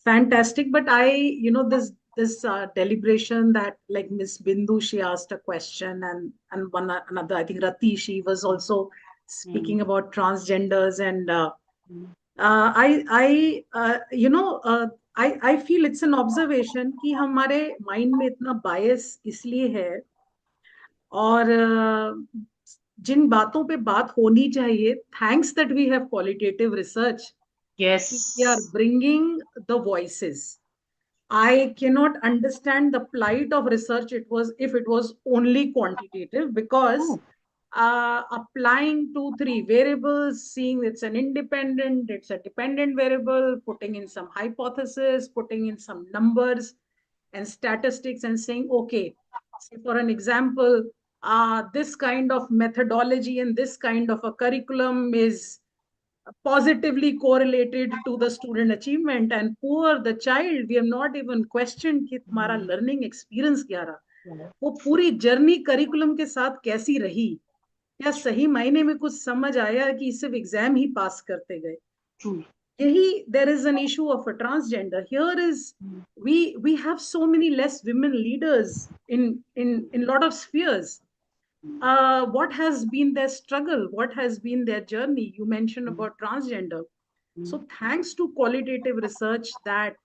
Speaker 8: fantastic. But this deliberation that like Miss Bindu, she asked a question, and one another, I think Rati, she was also speaking about transgenders, and I feel it's an observation कि हमारे mind में इतना bias इसलिए है, और जिन बातों पे बात होनी चाहिए, thanks that we have qualitative research,
Speaker 5: Yes.
Speaker 8: we are bringing the voices. I cannot understand the plight of research if it was only quantitative, because applying 2-3 variables, seeing it's a dependent variable, putting in some hypothesis, putting in some numbers and statistics, and saying, okay, say for an example, this kind of methodology and this kind of a curriculum is positively correlated to the student achievement, and poor the child, we have not even questioned कि तुम्हारा learning experience क्या रहा, वो पूरी journey curriculum के साथ कैसी रही, क्या सही मायने में कुछ समझ आया कि सिर्फ एग्जाम ही पास करते गए. यही there is an issue of a transgender. Here is we have so many less women leaders in lot of spheres. What has been their struggle? What has been their journey? You mentioned about transgender. So thanks to qualitative research that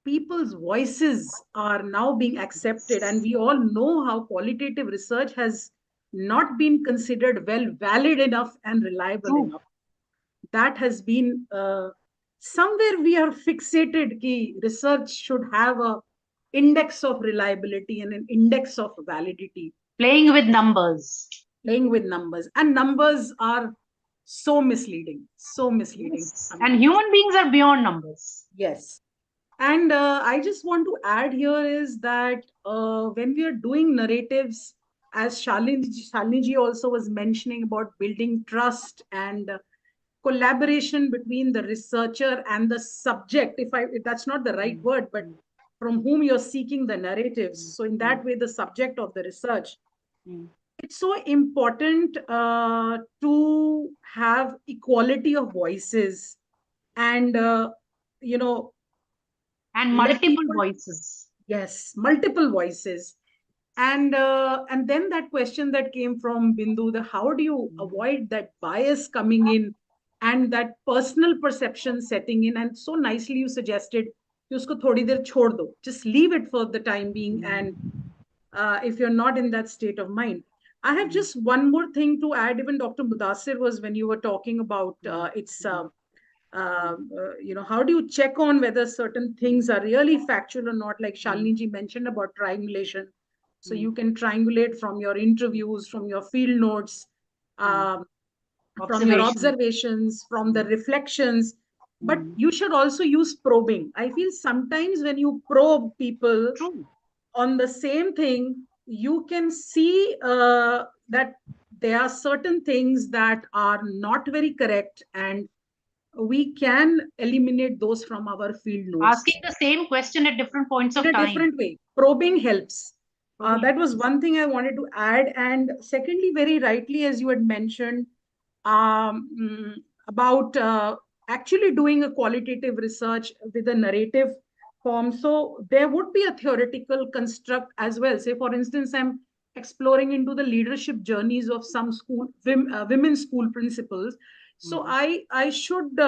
Speaker 8: people's voices are now being accepted, and we all know how qualitative research has not been considered valid enough and reliable enough. That has been somewhere we are fixated कि research should have a index of reliability and an index of validity.
Speaker 5: Playing with numbers.
Speaker 8: And numbers are so misleading.
Speaker 5: Yes. And human beings are beyond numbers.
Speaker 8: Yes. And I just want to add here is that when we are doing narratives, as Shalini ji also was mentioning about building trust and collaboration between the researcher and the subject, if that's not the right word, but from whom you're seeking the narratives. So in that way, the subject of the research, it's so important to have equality of voices and,
Speaker 5: and
Speaker 8: let
Speaker 5: multiple
Speaker 8: people,
Speaker 5: voices.
Speaker 8: yes, multiple voices. And then that question that came from Bindu, the how do you avoid that bias coming in and that personal perception setting in? And so nicely you suggested, कि उसको थोड़ी देर छोड़ दो, just leave it for the time being. And if you're not in that state of mind, I have just one more thing to add. Even Dr. Mudassir was, when you were talking about how do you check on whether certain things are really factual or not, like Shalini ji mentioned about triangulation. So you can triangulate from your interviews, from your field notes, from your observations, from the reflections. But you should also use probing. I feel sometimes when you probe people on the same thing, you can see that there are certain things that are not very correct, and we can eliminate those from our field notes.
Speaker 5: Asking the same question at different points of
Speaker 8: in a
Speaker 5: time.
Speaker 8: different way. Probing helps. That was one thing I wanted to add. And secondly, very rightly, as you had mentioned, about actually doing a qualitative research with a narrative form. So there would be a theoretical construct as well. Say, for instance, I'm exploring into the leadership journeys of some women's school principals. So I should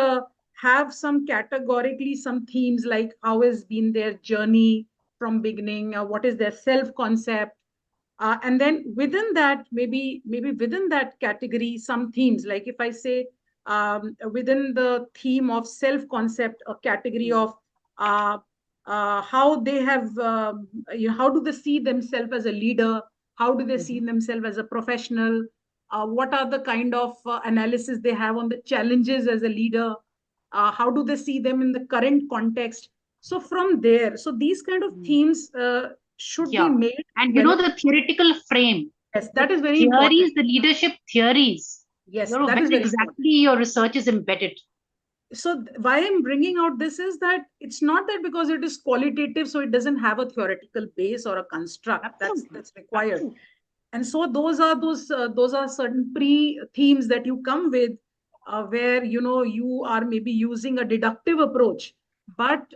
Speaker 8: have some categorically some themes, like how has been their journey from beginning, what is their self-concept, and then within that, maybe within that category, some themes, like if I say within the theme of self-concept, a category of how they have, how do they see themselves as a leader, how do they see themselves as a professional, what are the kind of analysis they have on the challenges as a leader, how do they see them in the current context. So from there, so these kind of themes should be made.
Speaker 5: And the theoretical frame.
Speaker 8: Yes, that is very
Speaker 5: theories,
Speaker 8: important.
Speaker 5: The leadership theories.
Speaker 8: Yes,
Speaker 5: that
Speaker 8: is very
Speaker 5: exactly
Speaker 8: important.
Speaker 5: Your research is embedded.
Speaker 8: So why I'm bringing out this is that it's not that because it is qualitative, so it doesn't have a theoretical base or a construct. That's required. Absolutely. And so those are certain pre-themes that you come with, where you are maybe using a deductive approach, but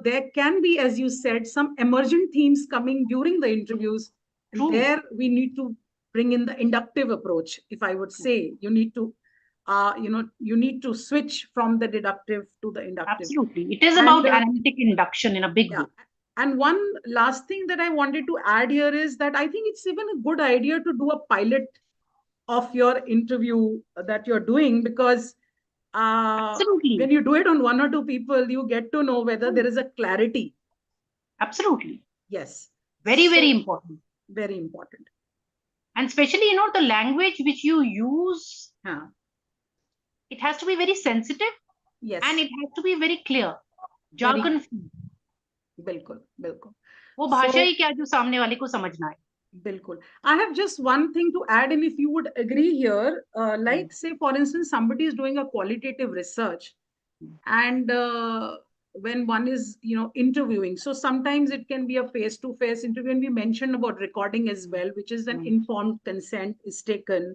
Speaker 8: there can be, as you said, some emergent themes coming during the interviews. And there we need to bring in the inductive approach. If I would say, you need to you need to switch from the deductive to the inductive.
Speaker 5: Absolutely. It is about analytic induction in a big way.
Speaker 8: And one last thing that I wanted to add here is that I think it's even a good idea to do a pilot of your interview that you're doing, because when you do it on one or two people, you get to know whether there is a clarity.
Speaker 5: Absolutely.
Speaker 8: Yes.
Speaker 5: Very, very important.
Speaker 8: Very important.
Speaker 5: And especially, the language which you use, it has to be very sensitive.
Speaker 8: Yes.
Speaker 5: And it has to be very clear. Jargon free.
Speaker 8: बिल्कुल बिल्कुल
Speaker 5: वो भाषा ही क्या जो सामने वाले को समझना है.
Speaker 8: बिल्कुल. I have just one thing to add, and if you would agree here, like say for instance, somebody is doing a qualitative research, and when one is interviewing, so sometimes it can be a face-to-face interview, and we mentioned about recording as well, which is an informed consent is taken.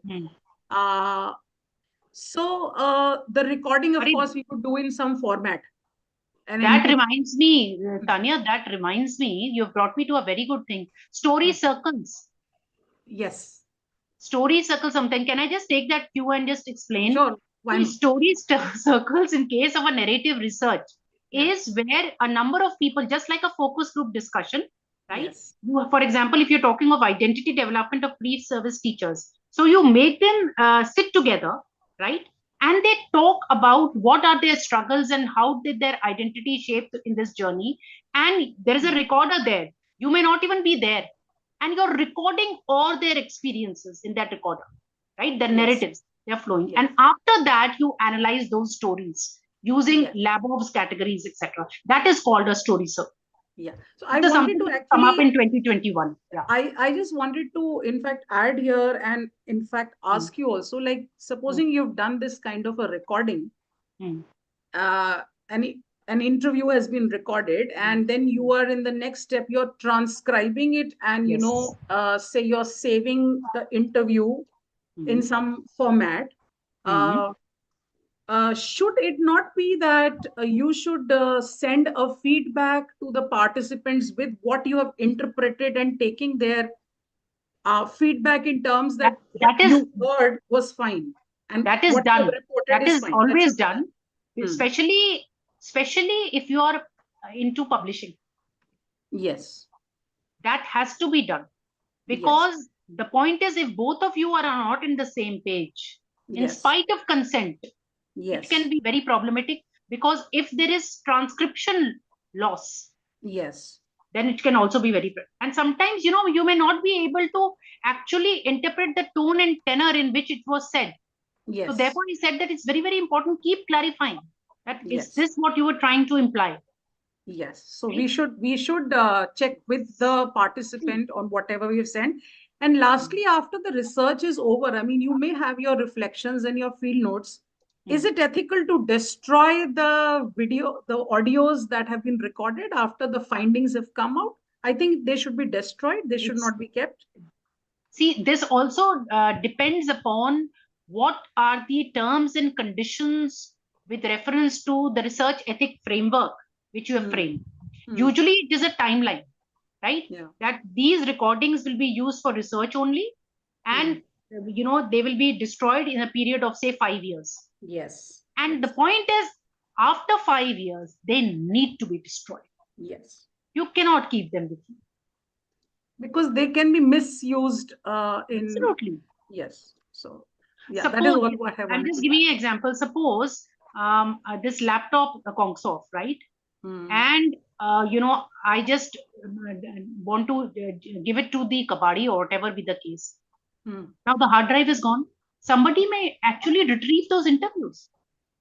Speaker 8: So the recording, of course, we could do in some format. And
Speaker 5: that reminds me, Tanya, that reminds me, you've brought me to a very good thing. Story circles.
Speaker 8: Yes.
Speaker 5: Story circles something. Can I just take that cue and just explain?
Speaker 8: Sure.
Speaker 5: Story circles, in case of a narrative research, is where a number of people, just like a focus group discussion, right?
Speaker 8: Yes.
Speaker 5: For example, if you're talking of identity development of pre-service teachers, so you make them sit together, right? And they talk about what are their struggles and how did their identity shape in this journey. And there is a recorder there. You may not even be there. And you're recording all their experiences in that recorder, right? The narratives, they're flowing. And after that, you analyze those stories using Labov's categories, etc. That is called a story circle.
Speaker 8: Yeah. So I
Speaker 5: It is
Speaker 8: wanted
Speaker 5: something
Speaker 8: to
Speaker 5: that come up
Speaker 8: actually,
Speaker 5: in 2021. Yeah.
Speaker 8: I just wanted to, in fact, add here and in fact ask you also, like, supposing you've done this kind of a recording,
Speaker 5: Mm.
Speaker 8: uh, an interview has been recorded, and then you are in the next step, you're transcribing it, and
Speaker 5: Yes.
Speaker 8: say you're saving the interview in some format. Should it not be that you should send a feedback to the participants with what you have interpreted and taking their feedback in terms that what
Speaker 5: That is
Speaker 8: you heard was fine and
Speaker 5: that is
Speaker 8: what you have
Speaker 5: done.
Speaker 8: reported
Speaker 5: That
Speaker 8: is
Speaker 5: is
Speaker 8: fine? That
Speaker 5: always
Speaker 8: should be
Speaker 5: done,
Speaker 8: done.
Speaker 5: especially if you are into publishing.
Speaker 8: Yes.
Speaker 5: That has to be done,
Speaker 8: Yes.
Speaker 5: because the point is, if both of you are not in the same page, in
Speaker 8: Yes.
Speaker 5: spite of consent, it
Speaker 8: Yes.
Speaker 5: can be very problematic, because if there is transcription loss,
Speaker 8: Yes.
Speaker 5: then it can also be very, and sometimes you may not be able to actually interpret the tone and tenor in which it was said.
Speaker 8: Yes.
Speaker 5: So therefore he said that it's very, very important, keep clarifying that is
Speaker 8: Yes.
Speaker 5: this what you were trying to imply.
Speaker 8: Yes. So
Speaker 5: Right?
Speaker 8: we should check with the participant on whatever we have sent. And lastly, after the research is over, I mean, you may have your reflections and your field notes. Is it ethical to destroy the video, the audios that have been recorded after the findings have come out? I think they should be destroyed. They should not be kept.
Speaker 5: See, this also depends upon what are the terms and conditions with reference to the research ethic framework which you have framed. Usually it is a timeline, right?
Speaker 8: Yeah.
Speaker 5: That these recordings will be used for research only, and they will be destroyed in a period of, say, 5 years.
Speaker 8: Yes.
Speaker 5: And the point is, after 5 years, they need to be destroyed.
Speaker 8: Yes.
Speaker 5: You cannot keep them with you.
Speaker 8: Because they can be misused in.
Speaker 5: Absolutely.
Speaker 8: Yes. So yeah,
Speaker 5: Suppose,
Speaker 8: that is all what I
Speaker 5: I'm
Speaker 8: wanted
Speaker 5: just
Speaker 8: to
Speaker 5: giving you
Speaker 8: add.
Speaker 5: an example. Suppose this laptop conks off, right? And I just want to give it to the kabadi or whatever be the case. Now the hard drive is gone. Somebody may actually retrieve those interviews.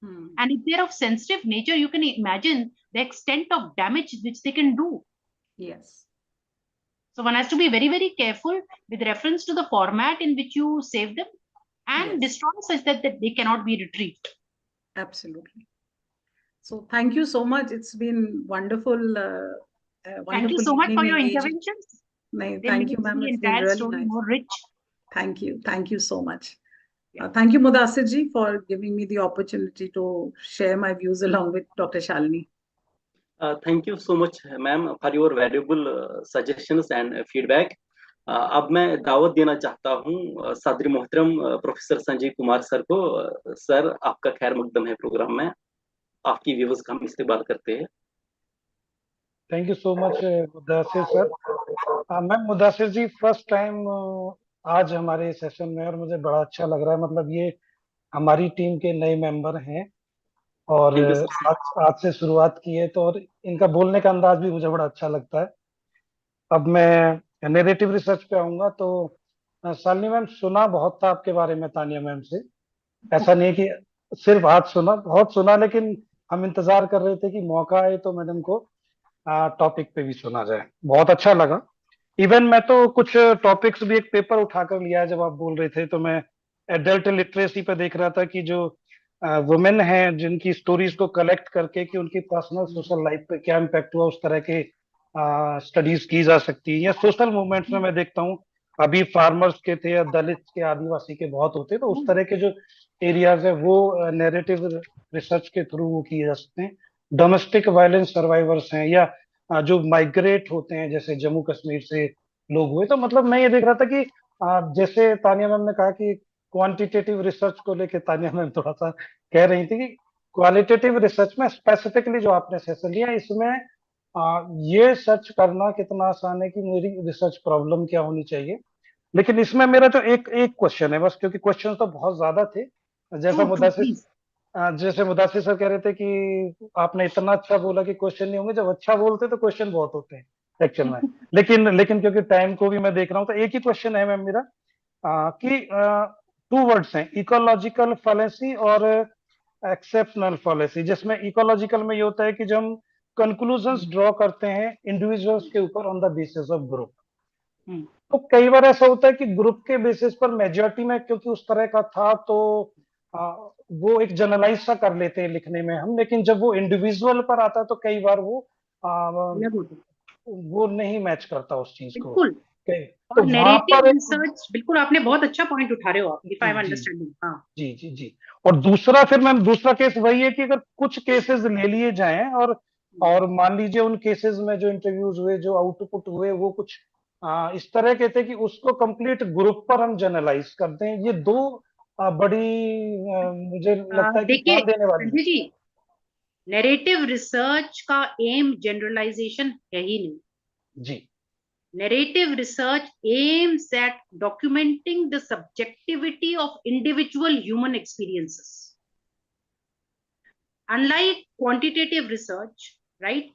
Speaker 5: And if they're of sensitive nature, you can imagine the extent of damage which they can do.
Speaker 8: Yes.
Speaker 5: So one has to be very, very careful with reference to the format in which you save them and
Speaker 8: Yes.
Speaker 5: destroy such that they cannot be retrieved.
Speaker 8: Absolutely. So thank you so much. It's been wonderful.
Speaker 5: Thank you
Speaker 8: Wonderful
Speaker 5: so much for
Speaker 8: evening
Speaker 5: your
Speaker 8: engaging.
Speaker 5: interventions. They
Speaker 8: Thank you,
Speaker 5: make
Speaker 8: ma'am.
Speaker 5: the
Speaker 8: It's been
Speaker 5: entire
Speaker 8: really
Speaker 5: story
Speaker 8: nice.
Speaker 5: more rich.
Speaker 8: Thank you. Thank you so much. Thank you, Mudassir ji, for giving me the opportunity to share my views along with Dr. Shalini.
Speaker 4: Thank you so much, ma'am, for your valuable suggestions and feedback. अब मैं दावत देना चाहता हूँ सदर मोहतरम professor Sanjay Kumar sir को। Sir, आपका खैर मकदम है प्रोग्राम में, आपकी व्यूज का हम इस्तेमाल करते हैं।
Speaker 1: Thank you so much Mudasir sir. Ma'am, Mudasir ji first time आज हमारे सेशन में, और मुझे बड़ा अच्छा लग रहा है। मतलब ये हमारी टीम के नए मेंबर हैं और
Speaker 4: Thank you, sir.
Speaker 1: आज से शुरुआत की है, तो और इनका बोलने का अंदाज भी मुझे बड़ा अच्छा लगता है। अब मैं नैरेटिव रिसर्च पे आऊंगा। तो शालिनी मैम, सुना बहुत था आपके बारे में तानिया मैम से। ऐसा नहीं कि सिर्फ आज सुना, बहुत सुना, लेकिन हम इंतजार कर रहे थे कि मौका आए तो मैडम को टॉपिक पे भी सुना जाए। बहुत अच्छा लगा। इवन मैं तो कुछ टॉपिक्स भी, एक पेपर उठाकर लिया है जब आप बोल रहे थे, तो मैं एडल्ट लिटरेसी पे देख रहा था कि जो वुमेन हैं जिनकी स्टोरीज को कलेक्ट करके कि उनकी पर्सनल सोशल लाइफ पे क्या इम्पैक्ट हुआ, उस तरह के स्टडीज की जा सकती है। या सोशल मूवमेंट्स में मैं देखता हूँ, अभी फार्मर्स के थे या दलित के, आदिवासी के बहुत होते, तो उस तरह के जो एरियाज है वो नैरेटिव रिसर्च के थ्रू वो किए जा सकते हैं। डोमेस्टिक वायलेंस सर्वाइवर्स हैं, या जो माइग्रेट होते हैं, जैसे जम्मू कश्मीर से लोग हुए। तो मतलब मैं ये देख रहा था कि जैसे तानिया मैम ने कहा कि क्वांटिटेटिव रिसर्च को लेके तानिया मैम थोड़ा सा कह रही थी कि क्वालिटेटिव रिसर्च में स्पेसिफिकली जो आपने सेशन लिया, इसमें ये सर्च करना कितना आसान है कि मेरी रिसर्च प्रॉब्लम क्या होनी चाहिए। लेकिन इसमें मेरा तो एक एक क्वेश्चन है बस, क्योंकि क्वेश्चन तो बहुत ज्यादा थे। जैसे मुदासिर सर कह रहे थे कि आपने इतना अच्छा बोला कि क्वेश्चन नहीं होंगे, जब अच्छा बोलते तो क्वेश्चन बहुत होते हैं एक्चुअल में। लेकिन क्योंकि टाइम को भी मैं देख रहा हूँ, तो एक ही क्वेश्चन है मैम मेरा, कि टू वर्ड्स हैं, इकोलॉजिकल फॉलेसी और एक्सेप्शनल फॉलेसी। जिसमें इकोलॉजिकल में ये होता है कि जब हम कंक्लूजन्स ड्रॉ करते हैं इंडिविजुअल्स के ऊपर on the basis of group.
Speaker 5: Hmm,
Speaker 1: तो कई बार ऐसा होता है कि ग्रुप के बेसिस पर मेजॉरिटी में क्योंकि उस तरह का था तो वो एक जनरलाइज सा कर लेते हैं लिखने में हम, लेकिन जब वो इंडिविजुअल पर आता है तो कई बार
Speaker 5: अलग होता है।
Speaker 1: वो नहीं मैच करता उस चीज को।
Speaker 5: बिल्कुल।
Speaker 1: तो
Speaker 5: और
Speaker 1: वहां पर
Speaker 5: नैरेटिव रिसर्च, बिल्कुल आपने बहुत अच्छा पॉइंट उठा रहे हो आप, इफ आई एम
Speaker 1: जी
Speaker 5: अंडरस्टैंडिंग। हाँ,
Speaker 1: जी जी जी। और दूसरा फिर मैम दूसरा केस वही है कि अगर कुछ केसेस ले लिए जाएं और मान लीजिए उन केसेस में जो इंटरव्यूज हुए जो आउटपुट हुए वो कुछ इस तरह के थे कि उसको कंप्लीट ग्रुप पर हम जनरलाइज करते हैं। ये दो बड़ी मुझे लगता है कि
Speaker 5: देखिए
Speaker 1: ध्यान देने वाली
Speaker 5: संजय जी, नैरेटिव रिसर्च का एम जनरलाइजेशन है ही नहीं।
Speaker 1: जी।
Speaker 5: Narrative research aims at documenting the subjectivity of individual human experiences. Unlike quantitative research, right?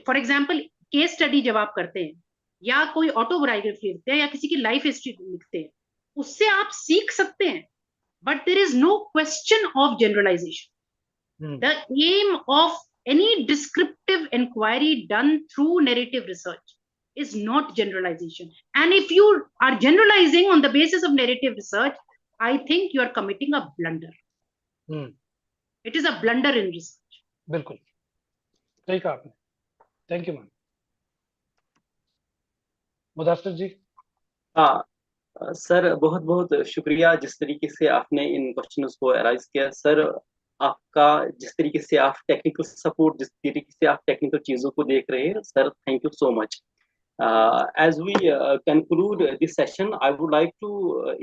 Speaker 5: For example, case study जब आप करते हैं या कोई ऑटोबायोग्राफी लिखते हैं या किसी की लाइफ हिस्ट्री लिखते हैं, उससे आप सीख सकते हैं, but there is no question of generalization. The aim of any descriptive inquiry done through narrative research is not generalization. And if you are generalizing on the basis of narrative research, I think you are committing a blunder. It is a blunder in research.
Speaker 1: बिल्कुल सही कहा आपने। Thank you ma'am. Mudassir ji.
Speaker 4: हाँ sir, बहुत बहुत शुक्रिया जिस तरीके से आपने इन क्वेश्चंस को अराइज किया। सर आपका जिस तरीके से आप टेक्निकल सपोर्ट, जिस तरीके से आप टेक्निकल चीजों को देख रहे हैं, sir thank you so much. As we conclude this session, I would like to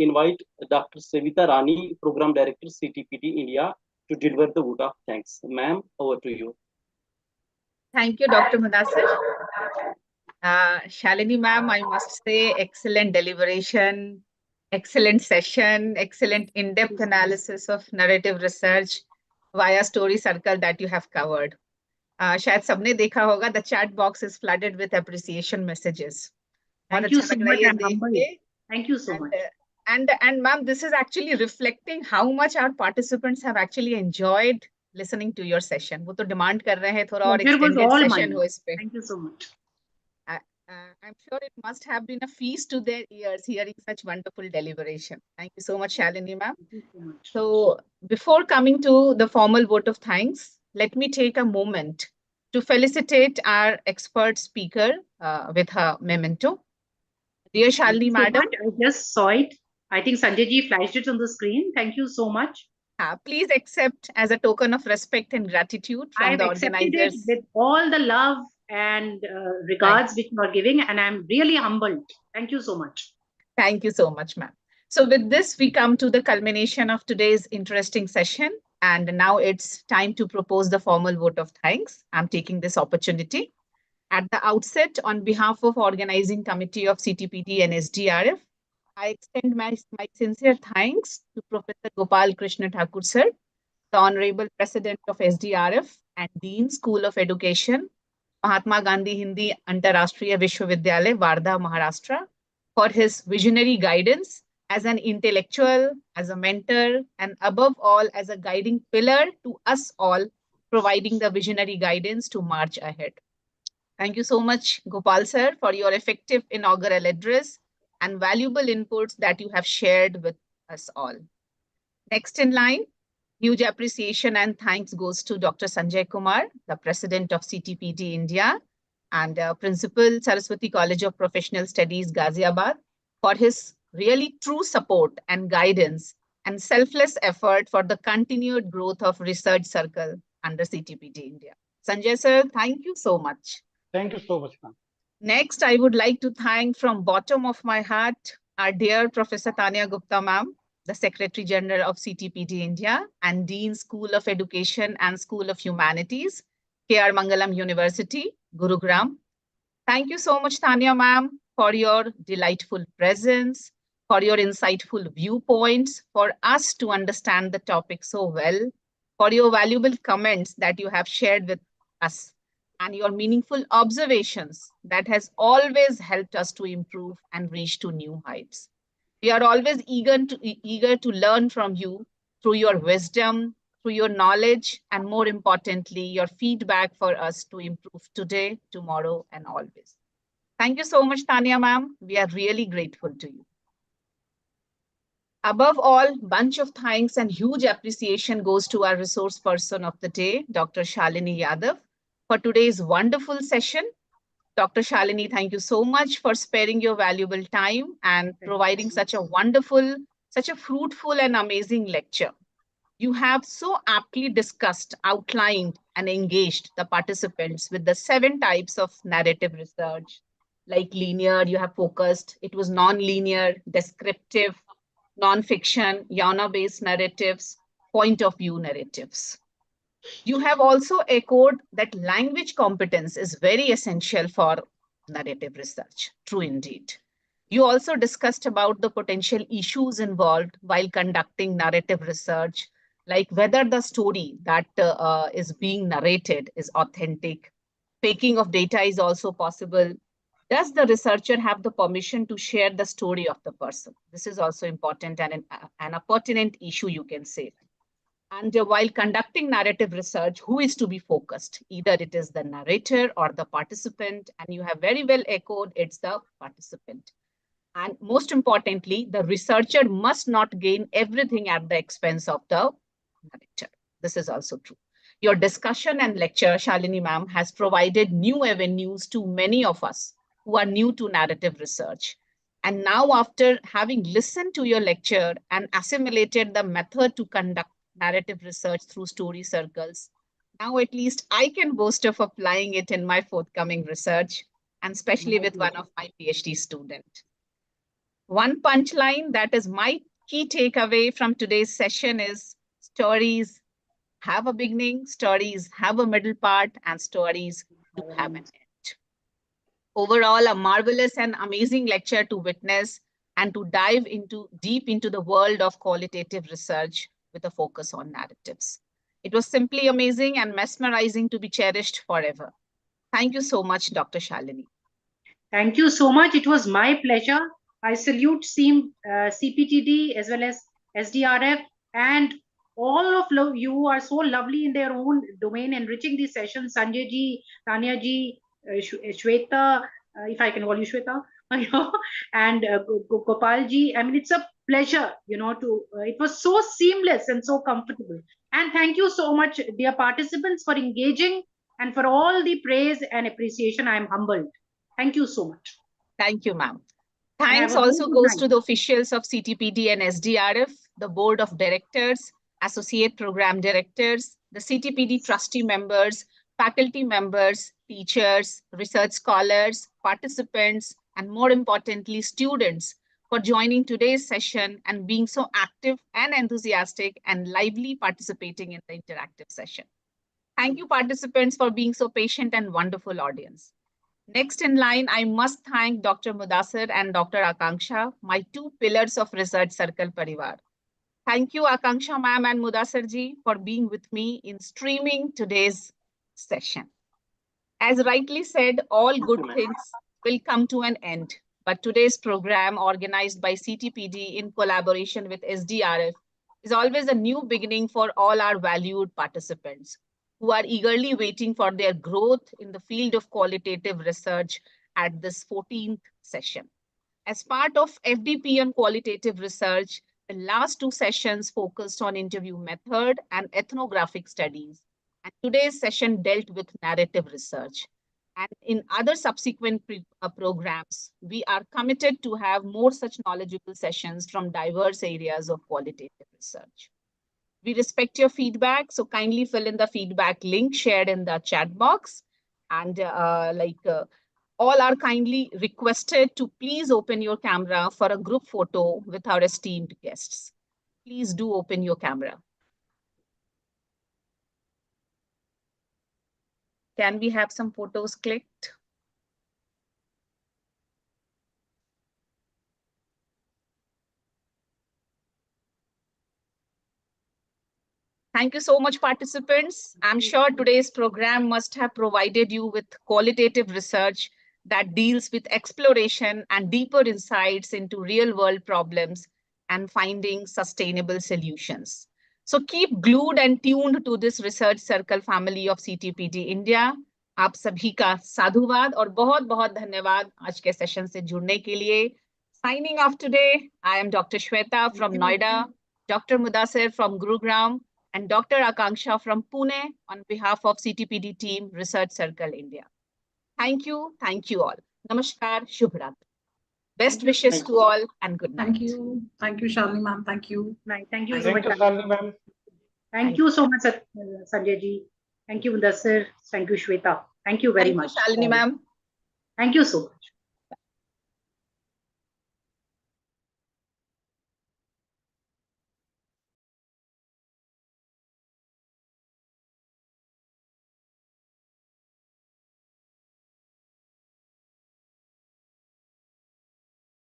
Speaker 4: invite Dr. Savita Rani, Program Director, CTPD India, to deliver the vote of thanks. Ma'am, over to you.
Speaker 3: Thank you, Dr. Mudassir. Shalini ma'am, I must say, excellent deliberation, excellent session, excellent in-depth analysis of narrative research via story circle that you have covered. शायद सबने देखा होगा, the chat box is flooded with appreciation messages.
Speaker 5: Thank you so much. I'm humbled. Thank you so much.
Speaker 3: And ma'am, this is actually reflecting how much our participants have actually enjoyed listening to your session. वो तो demand कर रहे हैं थोड़ा और extended session हो इस पे.
Speaker 5: Thank you so much.
Speaker 3: I'm sure it must have been a feast to their ears hearing such wonderful deliberation. Thank you so much, Shalini ma'am. So before coming to the formal vote of thanks, let me take a moment to felicitate our expert speaker with her memento. Dear Shalini madam.
Speaker 5: I just saw it. I think Sanjay ji flashed it on the screen. Thank you so much.
Speaker 3: Please accept as a token of respect and gratitude from the organizers.
Speaker 5: I've accepted it with all the love and regards which you are giving, and I'm really humbled. Thank you so much.
Speaker 3: Thank you so much, ma'am. So with this, we come to the culmination of today's interesting session. And now it's time to propose the formal vote of thanks. I'm taking this opportunity. At the outset, on behalf of Organizing Committee of CTPD and SDRF, I extend my sincere thanks to Professor Gopal Krishna Thakur sir, the Honorable President of SDRF and Dean School of Education, Mahatma Gandhi Hindi Antarashtriya Vishwavidyalaya, Wardha, Maharashtra, for his visionary guidance as an intellectual, as a mentor, and above all, as a guiding pillar to us all, providing the visionary guidance to march ahead. Thank you so much, Gopal sir, for your effective inaugural address and valuable inputs that you have shared with us all. Next in line, huge appreciation and thanks goes to Dr. Sanjay Kumar, the President of CTPD India and Principal, Saraswati College of Professional Studies, Ghaziabad, for his really true support and guidance and selfless effort for the continued growth of research circle under CTPD India. Sanjay sir, thank you so much.
Speaker 1: Thank you so much, ma'am.
Speaker 3: Next, I would like to thank from bottom of my heart our dear Professor Tanya Gupta ma'am, the Secretary General of CTPD India and Dean School of Education and School of Humanities, K.R. Mangalam University, Gurugram. Thank you so much, Tanya ma'am, for your delightful presence, for your insightful viewpoints, for us to understand the topic so well, for your valuable comments that you have shared with us, and your meaningful observations that has always helped us to improve and reach to new heights. We are always eager to learn from you through your wisdom, through your knowledge, and more importantly, your feedback for us to improve today, tomorrow, and always. Thank you so much, Tanya ma'am. We are really grateful to you. Above all, bunch of thanks and huge appreciation goes to our resource person of the day, Dr. Shalini Yadav, for today's wonderful session. Dr. Shalini, thank you so much for sparing your valuable time and providing such a wonderful, such a fruitful and amazing lecture. You have so aptly discussed, outlined, and engaged the participants with the 7 types of narrative research. Like linear, you have focused, it was non-linear, descriptive, non-fiction, genre-based narratives, point of view narratives. You have also echoed that language competence is very essential for narrative research. True indeed. You also discussed about the potential issues involved while conducting narrative research, like whether the story that is being narrated is authentic. Faking of data is also possible. Does the researcher have the permission to share the story of the person? This is also important and a pertinent issue, you can say. And while conducting narrative research, who is to be focused? Either it is the narrator or the participant, and you have very well echoed it's the participant. And most importantly, the researcher must not gain everything at the expense of the narrator. This is also true. Your discussion and lecture, Shalini ma'am, has provided new avenues to many of us who are new to narrative research. And now, after having listened to your lecture and assimilated the method to conduct narrative research through story circles, now at least I can boast of applying it in my forthcoming research, and especially with one of my PhD students. One punchline that is my key takeaway from today's session is stories have a beginning, stories have a middle part, and stories do have an end. Overall, a marvelous and amazing lecture to witness and to dive deep into the world of qualitative research with a focus on narratives. It was simply amazing and mesmerizing to be cherished forever. Thank you so much, Dr. Shalini.
Speaker 5: Thank you so much. It was my pleasure. I salute CPTD as well as SDRF, and all of you are so lovely in their own domain, enriching these sessions. Sanjay ji, Tanya ji, Shweta, if I can call you Shweta, and Gopal ji. I mean, it's a pleasure, it was so seamless and so comfortable. And thank you so much, dear participants, for engaging and for all the praise and appreciation. I am humbled. Thank you so much.
Speaker 3: Thank you, ma'am. Thanks also goes to the officials of CTPD and SDRF, the board of directors, associate program directors, the CTPD trustee members, faculty members, teachers, research scholars, participants, and more importantly, students for joining today's session and being so active and enthusiastic and lively participating in the interactive session. Thank you, participants, for being so patient and wonderful audience. Next in line, I must thank Dr. Mudassir and Dr. Akanksha, my 2 pillars of Research Circle Parivar. Thank you, Akanksha ma'am and Mudassir ji, for being with me in streaming today's session. As rightly said, all good things will come to an end, but today's program, organized by CTPD in collaboration with SDRF, is always a new beginning for all our valued participants who are eagerly waiting for their growth in the field of qualitative research at this 14th session. As part of FDP on qualitative research, the last 2 sessions focused on interview method and ethnographic studies. And today's session dealt with narrative research. And in other subsequent programs, we are committed to have more such knowledgeable sessions from diverse areas of qualitative research. We respect your feedback, so kindly fill in the feedback link shared in the chat box. And all are kindly requested to please open your camera for a group photo with our esteemed guests. Please do open your camera. Can we have some photos clicked? Thank you so much, participants. I'm sure today's program must have provided you with qualitative research that deals with exploration and deeper insights into real-world problems and finding sustainable solutions. So keep glued and tuned to this research circle family of CTPD India. आप सभी का साधुवाद और बहुत बहुत धन्यवाद आज के सेशन से जुड़ने के लिए. Signing off today, I am Dr. Shweta from Noida, Dr. Mudassir from Gurugram, and Dr. Akanksha from Pune on behalf of CTPD team Research Circle India. Thank you all. Namaskar, Shubhrat. Best wishes to all and good night.
Speaker 8: Thank you, Shalini ma'am. Thank you.
Speaker 5: Thank you so
Speaker 1: Thank
Speaker 5: much.
Speaker 1: you, Shalini ma'am.
Speaker 5: Thank you so much, Sanjay ji. Thank you, Mudassir. Thank you, Shweta. Thank you very much.
Speaker 3: Thank you, Shalini ma'am.
Speaker 5: Thank you so much.